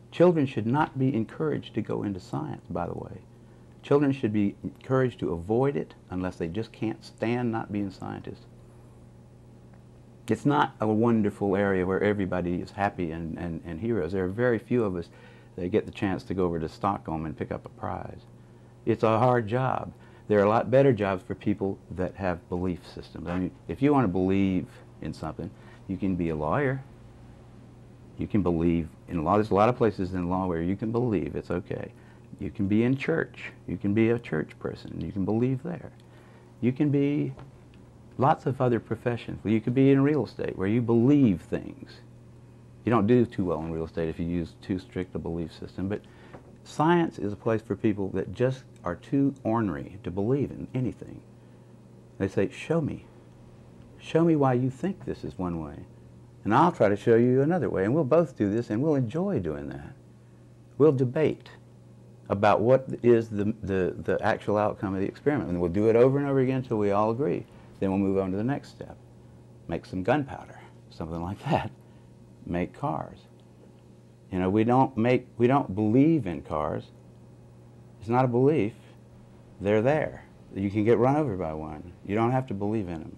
Children should not be encouraged to go into science, by the way. Children should be encouraged to avoid it unless they just can't stand not being scientists. It's not a wonderful area where everybody is happy and heroes. There are very few of us that get the chance to go over to Stockholm and pick up a prize. It's a hard job. There are a lot better jobs for people that have belief systems. I mean, if you want to believe in something, you can be a lawyer. You can believe in law. There's a lot of places in law where you can believe. It's okay. You can be in church. You can be a church person. You can believe there. You can be lots of other professions. You could be in real estate where you believe things. You don't do too well in real estate if you use too strict a belief system. But science is a place for people that just are too ornery to believe in anything. They say, show me. Show me why you think this is one way. And I'll try to show you another way. And we'll both do this, and we'll enjoy doing that. We'll debate about what is the actual outcome of the experiment. And we'll do it over and over again until we all agree. Then we'll move on to the next step. Make some gunpowder, something like that. Make cars. You know, we don't believe in cars. It's not a belief. They're there. You can get run over by one. You don't have to believe in them.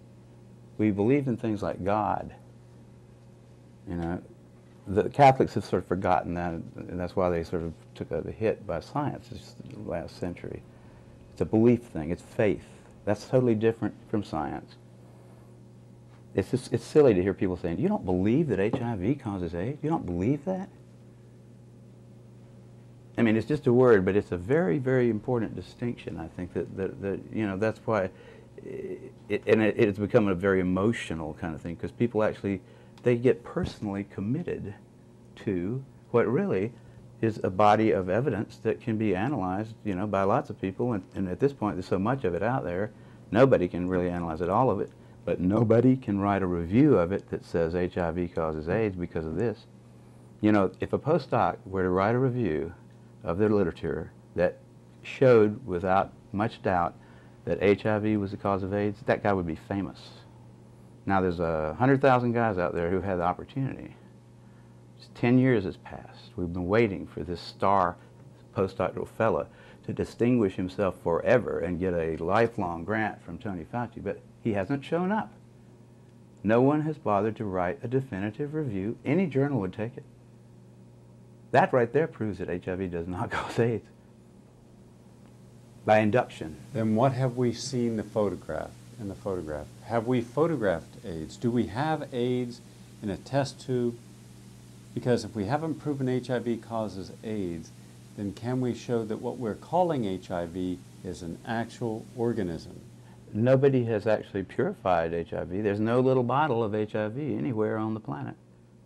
We believe in things like God. You know, the Catholics have sort of forgotten that, and that's why they sort of took a hit by science this last century. It's a belief thing. It's faith. That's totally different from science. It's silly to hear people saying, you don't believe that HIV causes AIDS? You don't believe that? I mean, it's just a word, but it's a very, very important distinction. I think that you know, that's why it's become a very emotional kind of thing, because people actually, they get personally committed to what really is a body of evidence that can be analyzed, you know, by lots of people. And at this point, there's so much of it out there, nobody can really analyze it, all of it. But nobody can write a review of it that says HIV causes AIDS because of this. You know, if a postdoc were to write a review of their literature that showed without much doubt that HIV was the cause of AIDS, that guy would be famous. Now there's 100,000 guys out there who had the opportunity. 10 years has passed. We've been waiting for this star postdoctoral fella to distinguish himself forever and get a lifelong grant from Tony Fauci, but he hasn't shown up. No one has bothered to write a definitive review. Any journal would take it. That right there proves that HIV does not cause AIDS by induction. Then what have we seen in the photograph? Have we photographed AIDS? Do we have AIDS in a test tube? Because if we haven't proven HIV causes AIDS, then can we show that what we're calling HIV is an actual organism? Nobody has actually purified HIV. There's no little bottle of HIV anywhere on the planet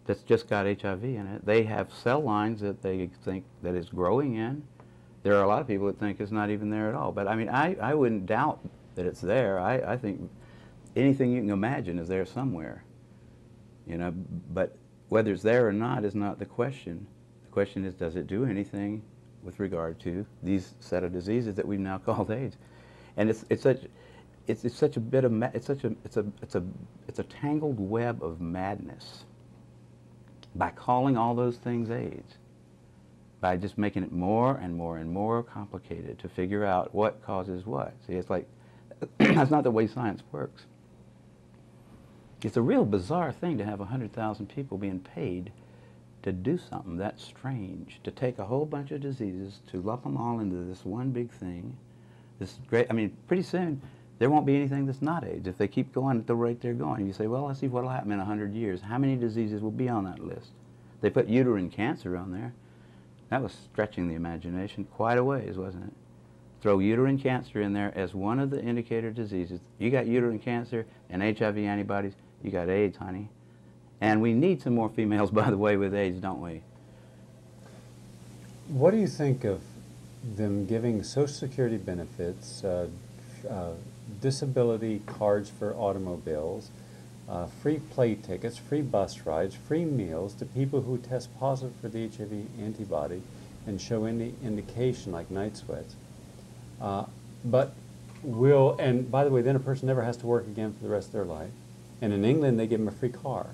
that's just got HIV in it. They have cell lines that they think that it's growing in. There are a lot of people that think it's not even there at all. But I mean, I wouldn't doubt that it's there. I think anything you can imagine is there somewhere. You know, but whether it's there or not is not the question. The question is, does it do anything with regard to these set of diseases that we've now called AIDS? And it's such a tangled web of madness by calling all those things AIDS, by just making it more and more and more complicated to figure out what causes what. See, it's like, that's not the way science works. It's a real bizarre thing to have 100,000 people being paid to do something that strange, to take a whole bunch of diseases, to lump them all into this one big thing. This great, I mean, pretty soon there won't be anything that's not AIDS if they keep going at the rate they're going. You say, well, let's see what will happen in 100 years. How many diseases will be on that list? They put uterine cancer on there. That was stretching the imagination quite a ways, wasn't it? Throw uterine cancer in there as one of the indicator diseases. You got uterine cancer and HIV antibodies, you got AIDS, honey. And we need some more females, by the way, with AIDS, don't we? What do you think of them giving Social Security benefits, disability cards for automobiles, free plane tickets, free bus rides, free meals to people who test positive for the HIV antibody and show any indication like night sweats? But and by the way, then a person never has to work again for the rest of their life. And in England, they give them a free car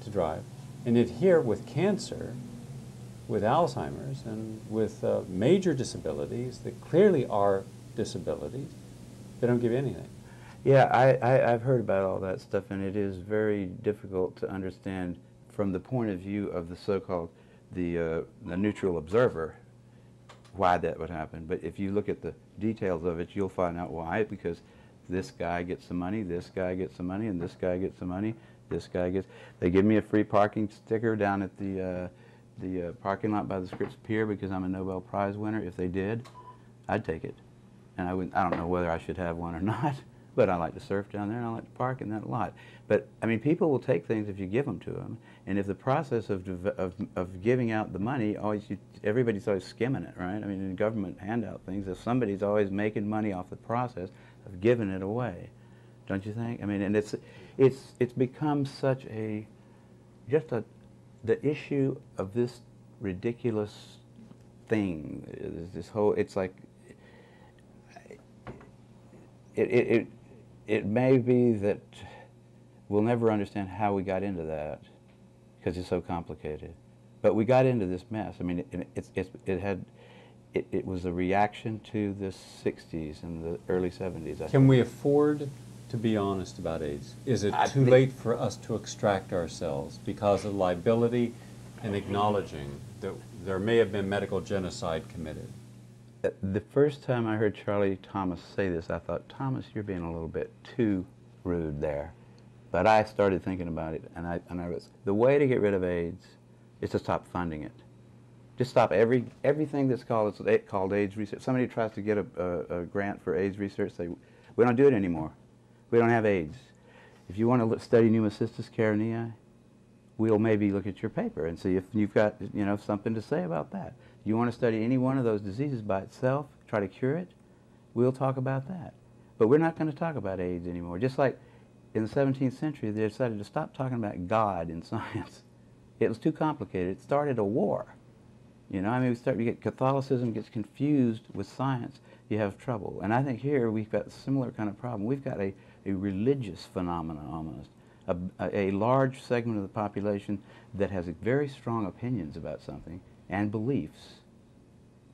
to drive. And yet here, with cancer, with Alzheimer's, and with major disabilities that clearly are disabilities, they don't give you anything. Yeah, I've heard about all that stuff, and it is very difficult to understand from the point of view of the so-called the neutral observer why that would happen. But if you look at the details of it, you'll find out why. Because this guy gets some money, this guy gets some money, and this guy gets some money. This guy gets. They give me a free parking sticker down at the parking lot by the Scripps Pier because I'm a Nobel Prize winner. If they did, I'd take it. And I don't know whether I should have one or not, but I like to surf down there and I like to park in that lot. But I mean, people will take things if you give them to them. And if the process of giving out the money, everybody's always skimming it, right? I mean, in government handout things, if somebody's always making money off the process of giving it away, don't you think? I mean, and it's become such the issue of this ridiculous thing, this whole, it's like, it may be that we'll never understand how we got into that because it's so complicated. But we got into this mess. I mean, it was a reaction to the 60s and the early 70s. Can we afford to be honest about AIDS? Is it too late for us to extract ourselves because of liability and acknowledging that there may have been medical genocide committed? The first time I heard Charlie Thomas say this, I thought, Thomas, you're being a little bit too rude there. But I started thinking about it, and I was, the way to get rid of AIDS is to stop funding it. Just stop everything that's called AIDS research. Somebody tries to get a grant for AIDS research, say, we don't do it anymore. We don't have AIDS. If you want to study pneumocystis carinii, we'll maybe look at your paper and see if you've got something to say about that. You want to study any one of those diseases by itself, try to cure it, we'll talk about that. But we're not going to talk about AIDS anymore. Just like in the 17th century, they decided to stop talking about God in science. It was too complicated. It started a war. You know, I mean, you get Catholicism gets confused with science, you have trouble. And I think here we've got a similar kind of problem. We've got a religious phenomenon almost, a large segment of the population that has very strong opinions about something and beliefs,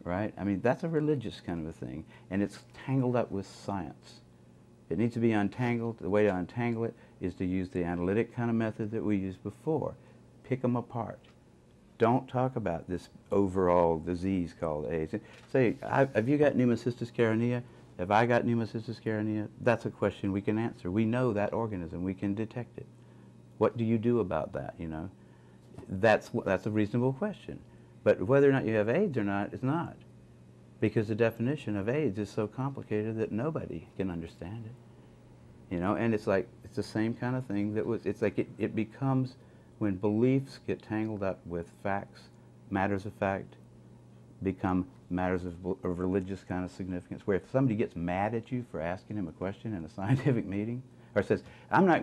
right? I mean, that's a religious kind of a thing, and it's tangled up with science. It needs to be untangled. The way to untangle it is to use the analytic kind of method that we used before. Pick them apart. Don't talk about this overall disease called AIDS. Say, have you got pneumocystis carinea? Have I got pneumocystis carinea? That's a question we can answer. We know that organism. We can detect it. What do you do about that, you know? That's a reasonable question. But whether or not you have AIDS or not is not. Because the definition of AIDS is so complicated that nobody can understand it. You know, and it's like, it's the same kind of thing that was, it's like it becomes, when beliefs get tangled up with facts, matters of fact, become matters of religious kind of significance, where if somebody gets mad at you for asking him a question in a scientific meeting, or says,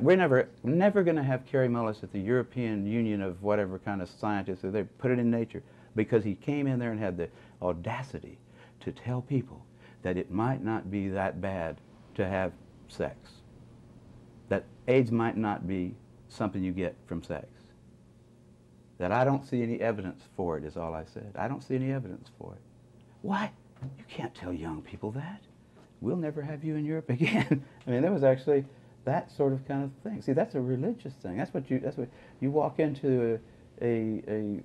we're never going to have Kary Mullis at the European Union of whatever kind of scientists, or they put it in Nature, because he came in there and had the audacity to tell people that it might not be that bad to have sex, that AIDS might not be something you get from sex, that I don't see any evidence for it, is all I said. I don't see any evidence for it. Why? You can't tell young people that. We'll never have you in Europe again. I mean, there was actually that sort of kind of thing. See, that's a religious thing. That's what you walk into a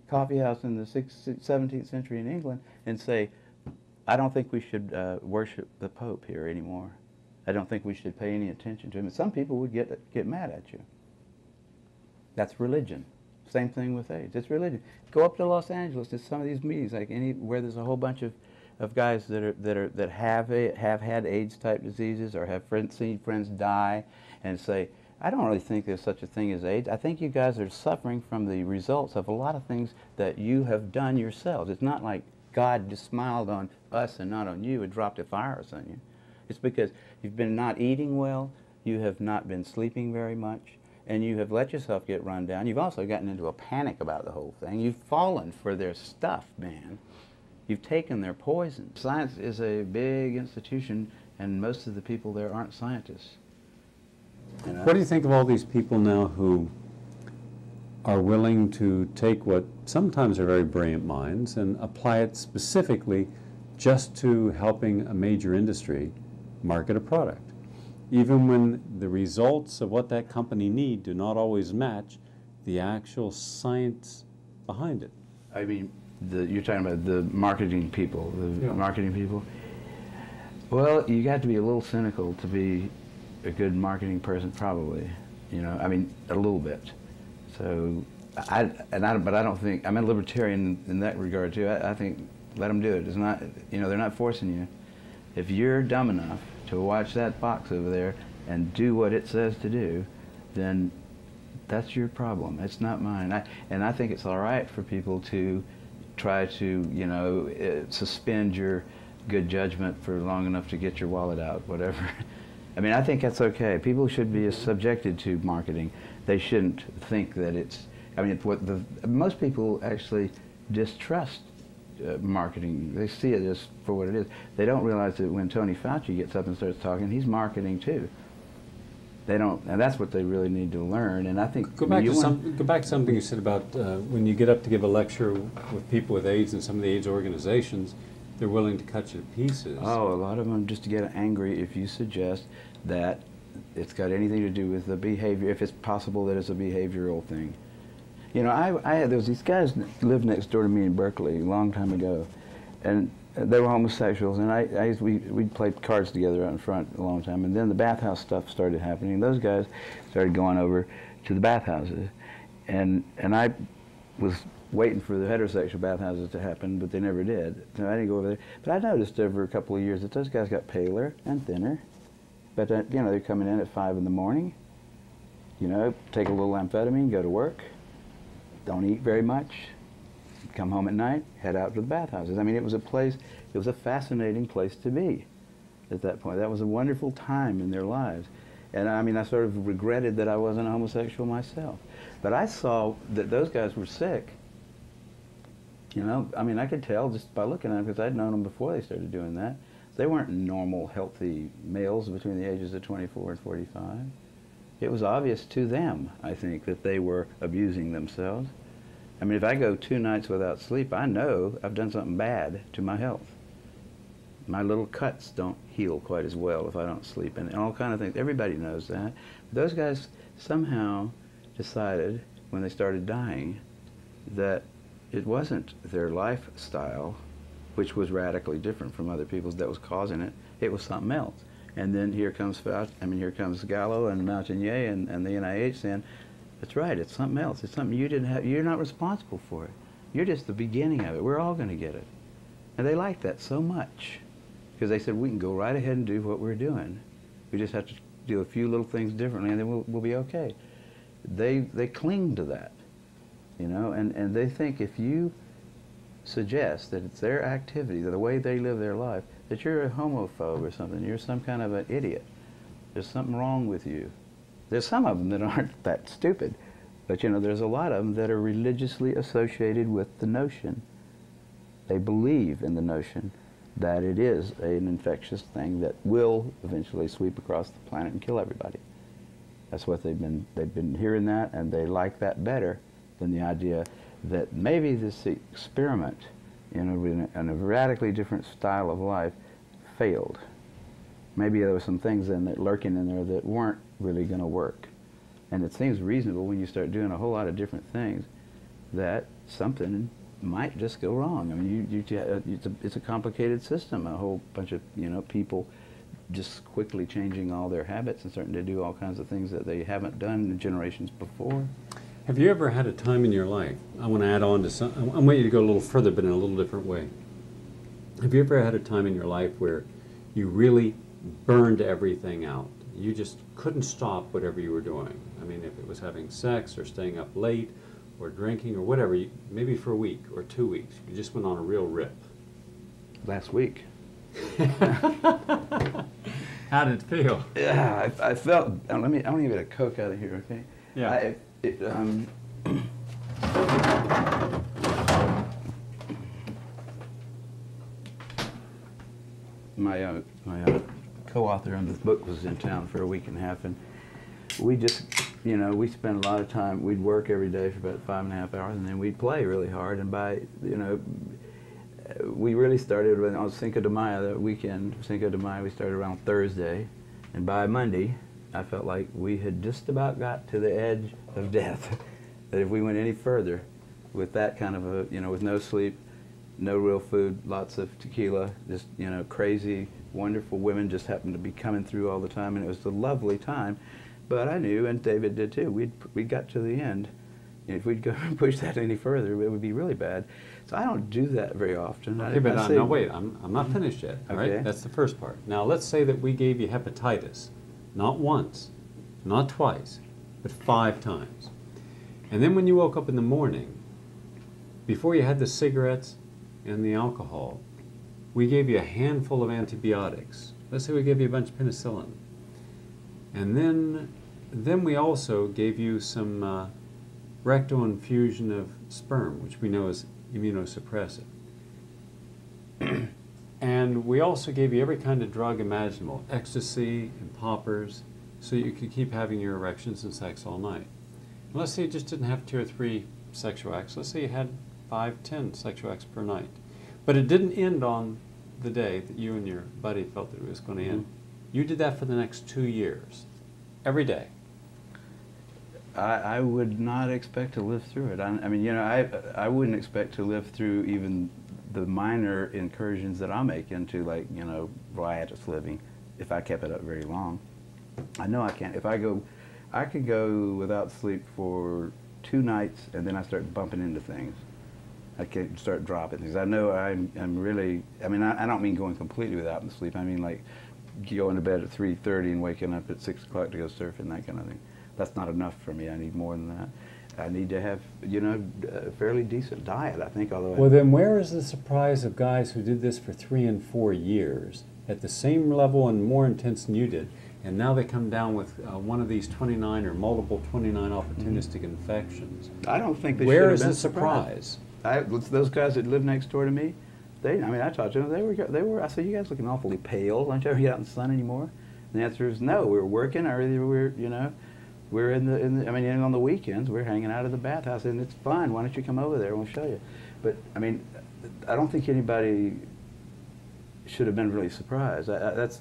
coffee house in the 17th century in England and say, I don't think we should worship the Pope here anymore. I don't think we should pay any attention to him. And some people would get mad at you. That's religion. Same thing with AIDS. It's religion. Go up to Los Angeles to some of these meetings, like where there's a whole bunch of guys that have had AIDS type diseases or have seen friends die, and say, I don't really think there's such a thing as AIDS. I think you guys are suffering from the results of a lot of things that you have done yourselves. It's not like God just smiled on us and not on you and dropped a virus on you. It's because you've been not eating well, you have not been sleeping very much, and you have let yourself get run down. You've also gotten into a panic about the whole thing. You've fallen for their stuff, man. You've taken their poison. Science is a big institution, and most of the people there aren't scientists. You know? What do you think of all these people now who are willing to take what sometimes are very brilliant minds and apply it specifically just to helping a major industry market a product, even when the results of what that company need do not always match the actual science behind it? I mean, you're talking about the marketing people, marketing people? Well, you got to be a little cynical to be a good marketing person, probably. You know, I mean, a little bit. So, but I don't think, I'm a libertarian in that regard too. I think let them do it. It's not, you know, they're not forcing you. If you're dumb enough to watch that box over there and do what it says to do, then that's your problem. It's not mine. And I think it's all right for people to try to, you know, suspend your good judgment for long enough to get your wallet out, whatever. I mean, I think that's okay. People should be subjected to marketing. They shouldn't think that it's, I mean, most people actually distrust marketing. They see it as for what it is. They don't realize that when Tony Fauci gets up and starts talking, he's marketing too. They don't, and that's what they really need to learn. And I think go back to something you said about when you get up to give a lecture with people with AIDS and some of the AIDS organizations, they're willing to cut you to pieces. Oh, a lot of them just get angry if you suggest that it's got anything to do with the behavior, if it's possible that it's a behavioral thing. You know, there was these guys that lived next door to me in Berkeley a long time ago, and they were homosexuals, and we'd play cards together out in front a long time, and then the bathhouse stuff started happening. Those guys started going over to the bathhouses, and I was waiting for the heterosexual bathhouses to happen, but they never did. So I didn't go over there. But I noticed over a couple of years that those guys got paler and thinner. But you know, they're coming in at 5 in the morning. You know, take a little amphetamine, go to work. Don't eat very much. Come home at night, head out to the bathhouses. I mean, it was a place. It was a fascinating place to be at that point. That was a wonderful time in their lives. And I mean, I sort of regretted that I wasn't a homosexual myself. But I saw that those guys were sick. You know, I mean, I could tell just by looking at them, because I'd known them before they started doing that. They weren't normal, healthy males between the ages of 24 and 45. It was obvious to them, I think, that they were abusing themselves. I mean, if I go 2 nights without sleep, I know I've done something bad to my health. My little cuts don't heal quite as well if I don't sleep, and all kind of things. Everybody knows that. Those guys somehow decided, when they started dying, that it wasn't their lifestyle, which was radically different from other people's, that was causing it. It was something else. And then here comes Fauci, here comes Gallo and Montagnier and the NIH saying, that's right, it's something else. It's something you didn't have. You're not responsible for it. You're just the beginning of it. We're all going to get it. And they liked that so much, because they said, we can go right ahead and do what we're doing. We just have to do a few little things differently, and then we'll be okay. They cling to that, you know, and they think if you suggest that it's their activity, the way they live their life, that you're a homophobe or something, you're some kind of an idiot. There's something wrong with you. There's some of them that aren't that stupid, but you know, there's a lot of them that are religiously associated with the notion. They believe in the notion that it is an infectious thing that will eventually sweep across the planet and kill everybody. That's what they've been hearing that, and they like that better than the idea that maybe this experiment in a radically different style of life failed. Maybe there were some things in there, lurking in there, that weren't really going to work. And it seems reasonable when you start doing a whole lot of different things that something might just go wrong. I mean, it's a complicated system. A whole bunch of people just quickly changing all their habits and starting to do all kinds of things that they haven't done in generations before. Have you ever had a time in your life, I want to add on to some, I want you to go a little further but in a little different way. Have you ever had a time in your life where you really burned everything out? You just couldn't stop whatever you were doing. I mean, if it was having sex or staying up late or drinking or whatever, maybe for a week or 2 weeks, you just went on a real rip. Last week. How did it feel? Yeah, I felt, I want to get a Coke out of here, okay? Yeah. My co-author on this book was in town for a week and a half, and we just, we spent a lot of time, we'd work every day for about 5.5 hours, and then we'd play really hard, and by, we really started on Cinco de Mayo, that weekend, Cinco de Mayo, we started around Thursday, and by Monday, I felt like we had just about got to the edge of death, that if we went any further with that kind of a, with no sleep, no real food, lots of tequila, just, crazy, wonderful women just happened to be coming through all the time, and it was a lovely time. But I knew, and David did too, we got to the end. If we'd go push that any further, it would be really bad. So I don't do that very often. Okay, but no, wait, I'm not finished yet, all right? That's the first part. Now, let's say that we gave you hepatitis, not once, not twice, but 5 times. And then when you woke up in the morning, before you had the cigarettes and the alcohol, we gave you a handful of antibiotics. Let's say we gave you a bunch of penicillin. And then we also gave you some rectal infusion of sperm, which we know is immunosuppressive. And we also gave you every kind of drug imaginable, ecstasy and poppers, so you could keep having your erections and sex all night. And let's say you just didn't have 2 or 3 sexual acts. Let's say you had 5, 10 sexual acts per night. But it didn't end on the day that you and your buddy felt that it was going to end. You did that for the next 2 years, every day. I would not expect to live through it. I wouldn't expect to live through even the minor incursions that I'll make into, like, riotous living, if I kept it up very long. I know I can't. If I could go without sleep for 2 nights, and then I start bumping into things. I can start dropping things. I know I'm really, I don't mean going completely without sleep. I mean, like, going to bed at 3:30 and waking up at 6 o'clock to go surfing, that kind of thing. That's not enough for me. I need more than that. I need to have, a fairly decent diet, I think, although... Well, then where is the surprise of guys who did this for 3 and 4 years at the same level and more intense than you did, and now they come down with one of these 29 or multiple 29 opportunistic infections? I don't think they should Where have is been the surprise? Those guys that live next door to me, I talked to them, they were, I said, you guys looking awfully pale. Don't you ever get out in the sun anymore? And the answer is no, we're working, or we're, we're I mean, on the weekends, we're hanging out at the bathhouse, and it's fun. Why don't you come over there and we'll show you? But, I mean, I don't think anybody should have been really surprised. That's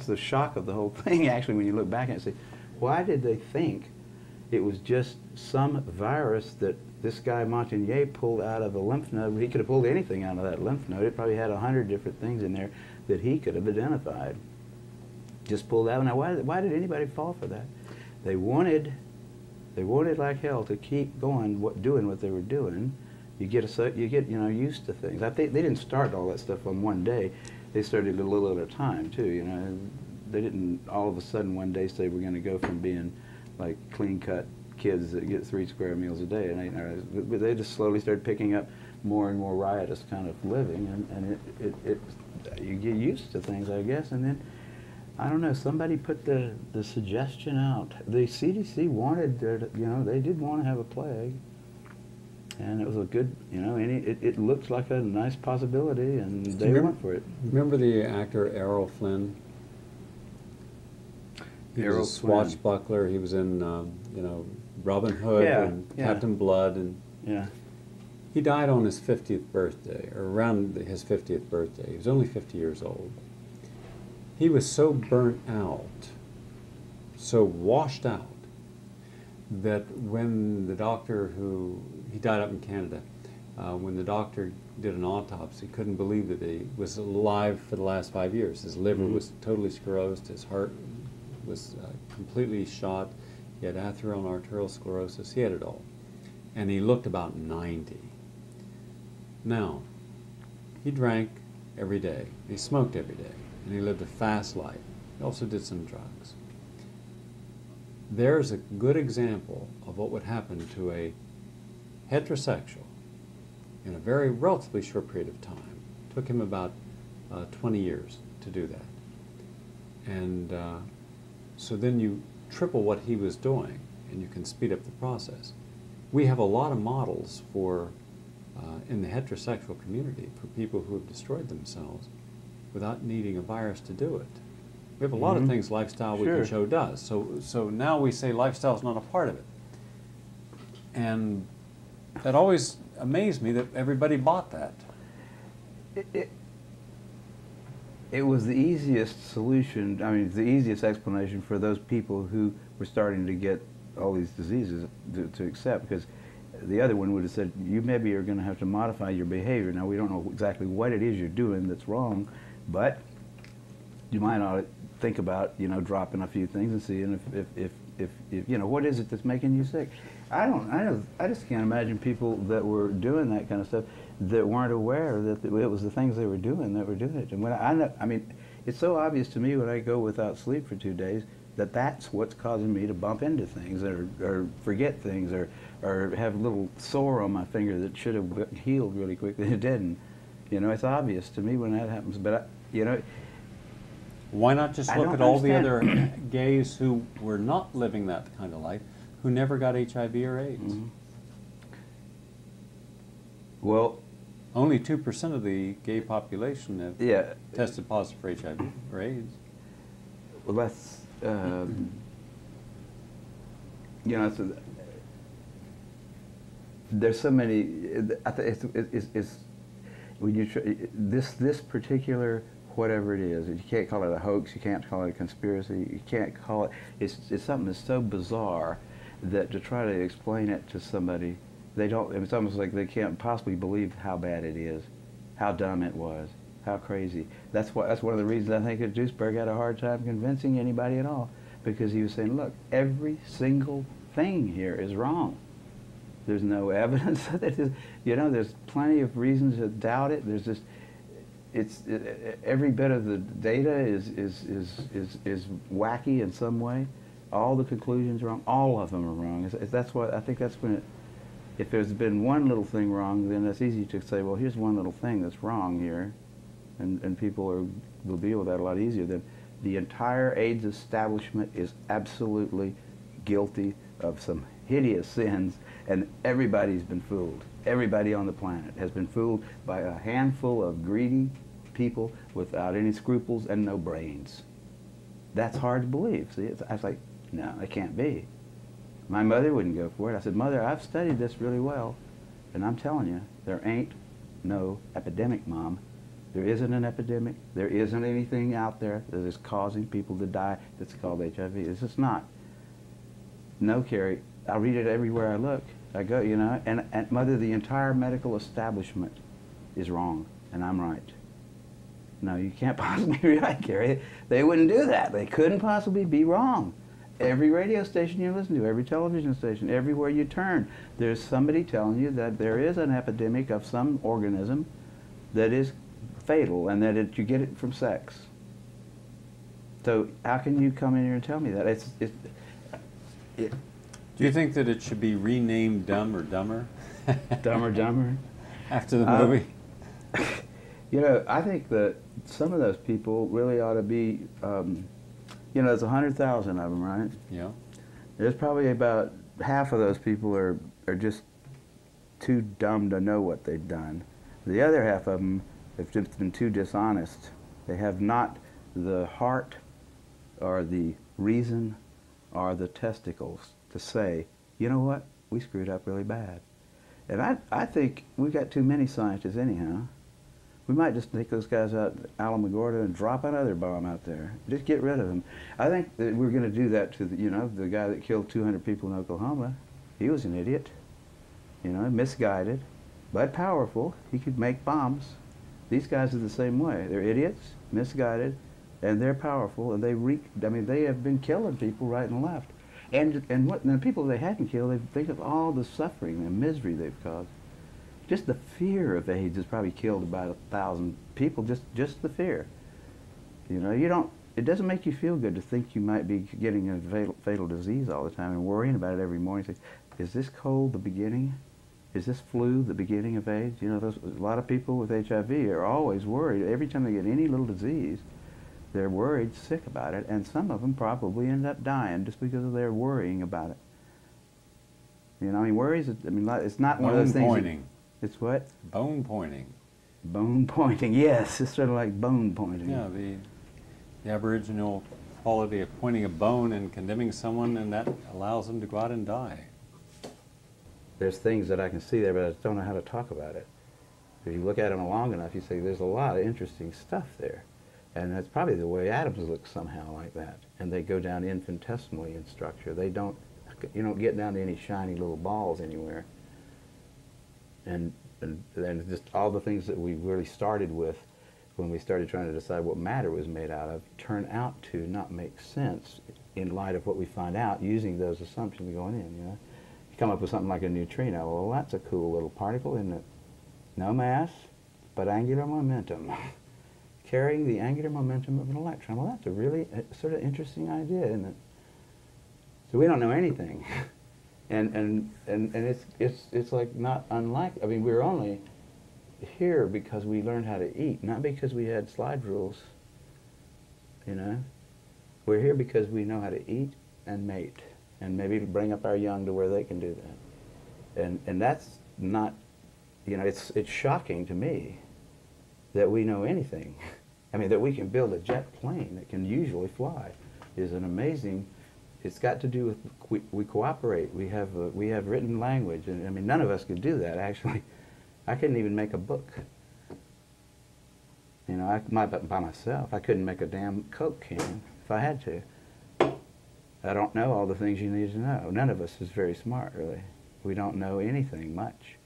the shock of the whole thing, actually, when you look back and say, why did they think it was just some virus that this guy Montagnier pulled out of a lymph node? He could have pulled anything out of that lymph node. It probably had 100 different things in there that he could have identified. Just pulled out. Now, why did anybody fall for that? They wanted like hell to keep going, doing what they were doing. You get used to things. I think they didn't start all that stuff on one day. They started a little at a time too. You know, they didn't all of a sudden one day say we're going to go from being like clean-cut kids that get 3 square meals a day, and they just slowly started picking up more and more riotous kind of living, and you get used to things, I guess, and then I don't know. Somebody put the suggestion out. The CDC wanted they did want to have a plague, and it was a good it looked like a nice possibility, and they went for it. Remember the actor Errol Flynn? He was a swashbuckler. He was in, Robin Hood and Captain Blood, and he died on his 50th birthday, or around his 50th birthday. He was only 50 years old. He was so burnt out, so washed out, that when the doctor he died up in Canada, when the doctor did an autopsy, couldn't believe that he was alive for the last 5 years. His liver was totally sclerosed, his heart was completely shot, he had atherosclerotic sclerosis, he had it all. And he looked about 90. Now, he drank every day, he smoked every day, and he lived a fast life. He also did some drugs. There's a good example of what would happen to a heterosexual in a very relatively short period of time. It took him about 20 years to do that. And so then you triple what he was doing, and you can speed up the process. We have a lot of models for, in the heterosexual community, for people who have destroyed themselves without needing a virus to do it. We have a lot of things lifestyle we can show does. So now we say lifestyle is not a part of it. And that always amazed me that everybody bought that. It was the easiest solution, I mean, the easiest explanation for those people who were starting to get all these diseases to accept, because the other one would have said, you maybe are going to have to modify your behavior. Now, we don't know exactly what it is you're doing that's wrong, but you might ought to think about, dropping a few things and seeing if what is it that's making you sick. I just can't imagine people that were doing that kind of stuff that weren't aware that it was the things they were doing that were doing it. And when I mean, it's so obvious to me when I go without sleep for 2 days that that's what's causing me to bump into things or forget things or have a little sore on my finger that should have healed really quickly. It didn't. It's obvious to me when that happens. But why not just look at all the other gays who were not living that kind of life, who never got HIV or AIDS? Well, only 2% of the gay population have tested positive for HIV or AIDS. Well, that's there's so many. I think it's when you this particular whatever it is, you can't call it a hoax, you can't call it a conspiracy, you can't call it. It's something that's so bizarre that to try to explain it to somebody, they don't. It's almost like they can't possibly believe how bad it is, how dumb it was, how crazy. That's one of the reasons I think that Duisberg had a hard time convincing anybody at all, because he was saying, look, every single thing here is wrong. There's no evidence that it is. There's plenty of reasons to doubt it. There's just, every bit of the data is wacky in some way. All the conclusions are wrong. All of them are wrong. That's what I think. That's when it. If there's been one little thing wrong, then it's easy to say, well, here's one little thing that's wrong here, and people will deal with that a lot easier. Than the entire AIDS establishment is absolutely guilty of some hideous sins, and everybody's been fooled. Everybody on the planet has been fooled by a handful of greedy people without any scruples and no brains. That's hard to believe. See, I was like, no, it can't be. My mother wouldn't go for it. I said, Mother, I've studied this really well, and I'm telling you, there ain't no epidemic, Mom. There isn't an epidemic. There isn't anything out there that is causing people to die that's called HIV. It's just not. No, Kary, I read it everywhere I look. I go, you know, and Mother, the entire medical establishment is wrong, and I'm right. No, you can't possibly be right, Kary. They wouldn't do that. They couldn't possibly be wrong. Every radio station you listen to, every television station, everywhere you turn, there's somebody telling you that there is an epidemic of some organism that is fatal and that you get it from sex. So how can you come in here and tell me that? Do you think that it should be renamed Dumb or Dumber? Dumb or Dumber? After the movie? You know, I think that some of those people really ought to be, you know, there's 100,000 of them, right? Yeah. There's probably about half of those people are just too dumb to know what they've done. The other half of them have just been too dishonest. They have not the heart or the reason or the testicles to say, you know what, we screwed up really bad. And I think we've got too many scientists anyhow. We might just take those guys out, Alamogordo, and drop another bomb out there. Just get rid of them. I think that we're going to do that to, you know, the guy that killed 200 people in Oklahoma. He was an idiot, you know, misguided, but powerful. He could make bombs. These guys are the same way. They're idiots, misguided, and they're powerful, and they have been killing people right and left. And the people they hadn't killed, they think of all the suffering and misery they've caused. Just the fear of AIDS has probably killed about 1,000 people, just the fear. You know, it doesn't make you feel good to think you might be getting a fatal disease all the time and worrying about it every morning. Say, is this cold the beginning? Is this flu the beginning of AIDS? You know, a lot of people with HIV are always worried. Every time they get any little disease, they're worried, sick about it, and some of them probably end up dying just because they're worrying about it. You know, I mean, worries, it's not one of those things. Bone pointing. It's what? Bone pointing. Bone pointing, yes. It's sort of like bone pointing. Yeah, the Aboriginal quality of pointing a bone and condemning someone, and that allows them to go out and die. There's things that I can see there, but I just don't know how to talk about it. If you look at them long enough, you say there's a lot of interesting stuff there. And that's probably the way atoms look somehow like that. And they go down infinitesimally in structure. You don't get down to any shiny little balls anywhere. And just all the things that we really started with when we started trying to decide what matter was made out of turn out to not make sense in light of what we find out using those assumptions going in, you know. You come up with something like a neutrino. Well, that's a cool little particle, isn't it? No mass, but angular momentum. Carrying the angular momentum of an electron. Well, that's a really sort of interesting idea, isn't it? So we don't know anything. And it's like not unlike, I mean, we're only here because we learned how to eat, not because we had slide rules, you know. We're here because we know how to eat and mate, and maybe bring up our young to where they can do that. And that's not, you know, it's shocking to me that we know anything. I mean, that we can build a jet plane that can usually fly is an amazing. It's got to do with we cooperate. We have written language, and I mean, none of us could do that. Actually, I couldn't even make a book. You know, by myself, I couldn't make a damn Coke can if I had to. I don't know all the things you need to know. None of us is very smart, really. We don't know anything much.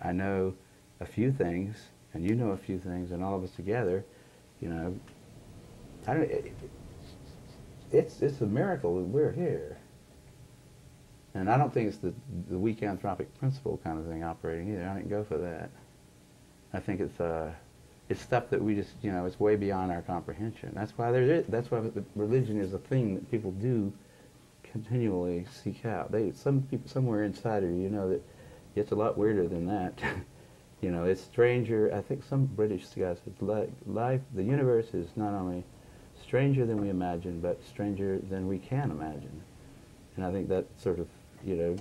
I know a few things, and you know a few things, and all of us together, you know, it's a miracle that we're here. And I don't think it's the weak anthropic principle kind of thing operating either. I didn't go for that. I think it's stuff that we just, you know, it's way beyond our comprehension. That's why religion is a thing that people do continually seek out. Some people somewhere inside of you know that it's a lot weirder than that. You know, it's stranger. I think some British guy said, life, the universe is not only stranger than we imagine, but stranger than we can imagine. And I think that sort of, you know,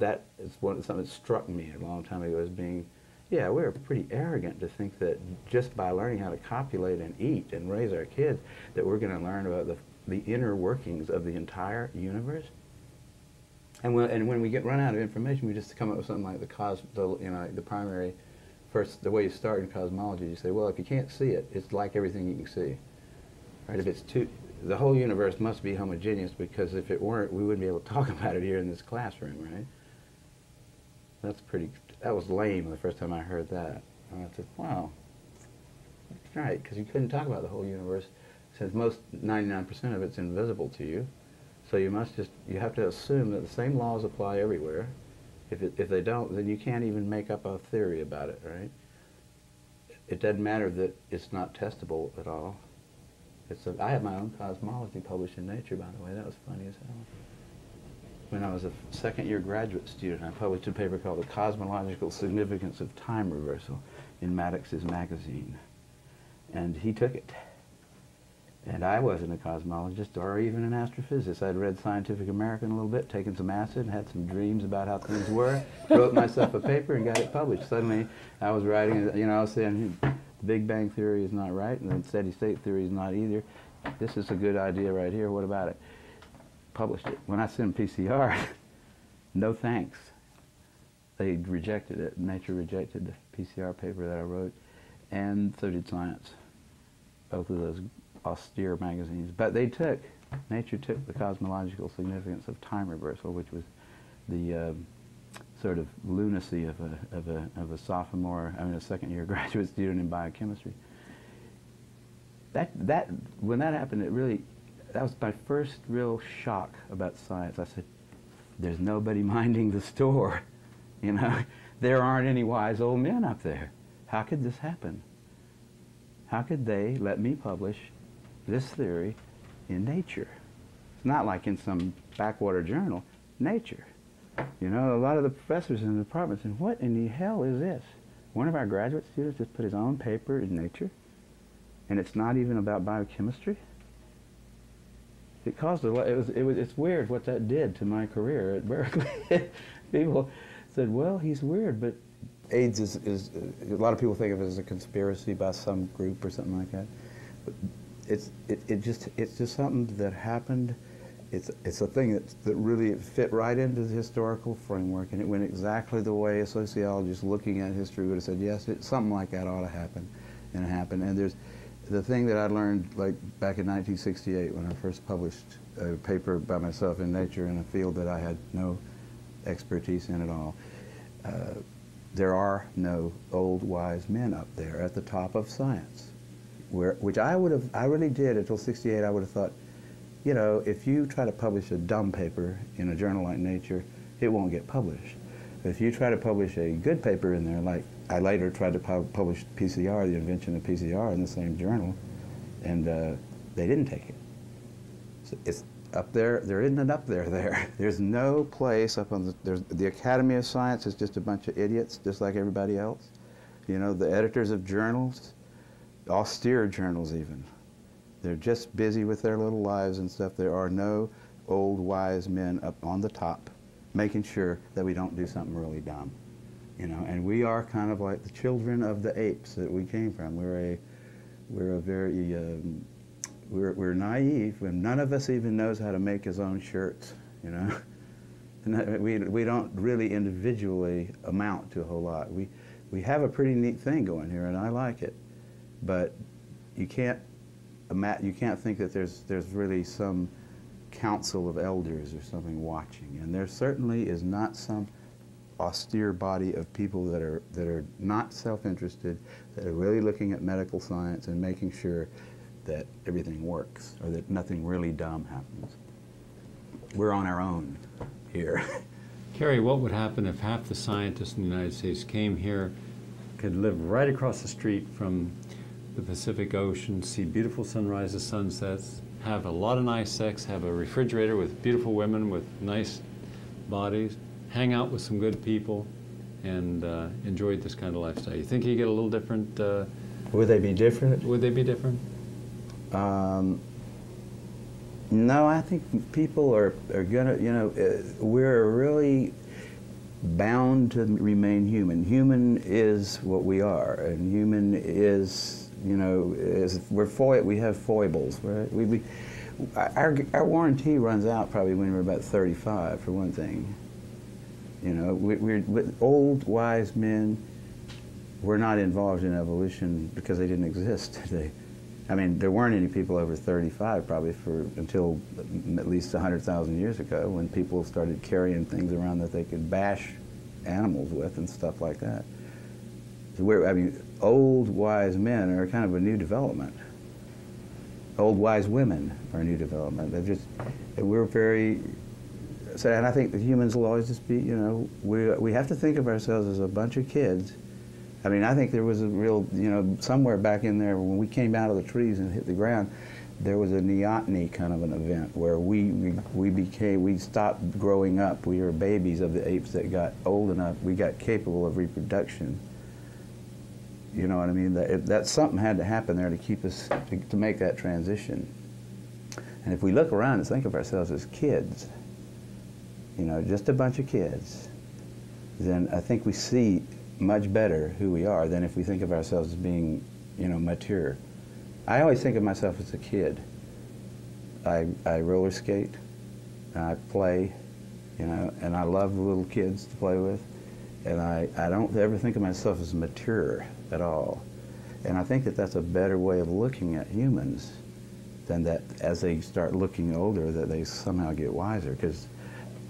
that is something that struck me a long time ago as being, yeah, we're pretty arrogant to think that just by learning how to copulate and eat and raise our kids, that we're going to learn about the inner workings of the entire universe. And when we run out of information, we just come up with something like the primary, the way you start in cosmology, you say, well, if you can't see it, it's like everything you can see. Right? If it's the whole universe must be homogeneous, because if it weren't, we wouldn't be able to talk about it here in this classroom, right? That was lame the first time I heard that. And I said, wow, that's right, because you couldn't talk about the whole universe, since 99% of it's invisible to you. So you have to assume that the same laws apply everywhere. If they don't, then you can't even make up a theory about it, right? It doesn't matter that it's not testable at all. I have my own cosmology published in Nature, by the way. That was funny as hell. When I was a second-year graduate student, I published a paper called The Cosmological Significance of Time Reversal in Maddox's magazine. And he took it. And I wasn't a cosmologist or even an astrophysicist. I'd read Scientific American a little bit, taken some acid, had some dreams about how things were, wrote myself a paper and got it published. Suddenly I was writing, I was saying the Big Bang Theory is not right, and then steady state theory is not either. This is a good idea right here, what about it? Published it. When I sent PCR, no thanks. They rejected it. Nature rejected the PCR paper that I wrote, and so did Science. Both of those austere magazines. But Nature took the cosmological significance of time reversal, which was the sort of lunacy of a sophomore, a second-year graduate student in biochemistry. When that happened, that was my first real shock about science. I said, there's nobody minding the store, There aren't any wise old men up there. How could this happen? How could they let me publish this theory in Nature? It's not like in some backwater journal. Nature. A lot of the professors in the department said, what in the hell is this? One of our graduate students just put his own paper in Nature, and it's not even about biochemistry? It caused it's weird what that did to my career at Berkeley. People said, well, he's weird, but AIDS is a lot of people think of it as a conspiracy by some group or something like that. But it's just something that happened. It's a thing that really fit right into the historical framework, and it went exactly the way a sociologist looking at history would have said, yes, something like that ought to happen, and it happened. And there's the thing that I learned back in 1968 when I first published a paper by myself in Nature in a field that I had no expertise in at all. There are no old wise men up there at the top of science. Which I really did until '68. I would have thought, if you try to publish a dumb paper in a journal like Nature, it won't get published. If you try to publish a good paper in there, like I later tried to publish PCR, the invention of PCR, in the same journal, and they didn't take it. So it's up there. There isn't an up there. There's no place up on the Academy of Science is just a bunch of idiots, just like everybody else. The editors of journals, austere journals even, they're just busy with their little lives and stuff. There are no old wise men up on the top making sure that we don't do something really dumb, and we are kind of like the children of the apes that we came from. We're naive, and none of us even knows how to make his own shirts, And we don't really individually amount to a whole lot. We have a pretty neat thing going here, and I like it. But you can't think that there's really some council of elders or something watching, and there certainly is not some austere body of people that are not self-interested, that are really looking at medical science and making sure that everything works or that nothing really dumb happens. We're on our own here. Kary, what would happen if half the scientists in the United States came here, could live right across the street from the Pacific Ocean, see beautiful sunrises, sunsets, have a lot of nice sex, have a refrigerator with beautiful women with nice bodies, hang out with some good people, and enjoy this kind of lifestyle? You think you get a little different? Would they be different? Would they be different? No, I think people are gonna, we're really bound to remain human. Human is what we are, and human is, we have foibles, right? our warranty runs out probably when we're about 35, for one thing. You know, we're old, wise men. We're not involved in evolution because they didn't exist. I mean, there weren't any people over 35 probably until at least 100,000 years ago, when people started carrying things around that they could bash animals with and stuff like that. So I mean, old, wise men are kind of a new development. Old, wise women are a new development. We're very, so, and I think that humans will always just be, you know, we have to think of ourselves as a bunch of kids. I mean, I think there was a real, you know, somewhere back in there when we came out of the trees and hit the ground, there was a neoteny kind of an event where we stopped growing up. We were babies of the apes that got old enough, we got capable of reproduction. You know what I mean? That something had to happen there to keep us, to make that transition. And if we look around and think of ourselves as kids, you know, just a bunch of kids, then I think we see much better who we are than if we think of ourselves as being, you know, mature. I always think of myself as a kid. I roller skate, and I play, you know, and I love little kids to play with, and I don't ever think of myself as mature at all. And I think that that's a better way of looking at humans than that as they start looking older that they somehow get wiser, because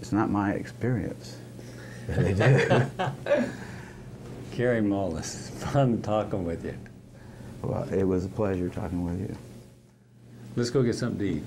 it's not my experience. They do. Kary Mullis, fun talking with you. Well, it was a pleasure talking with you. Let's go get something to eat.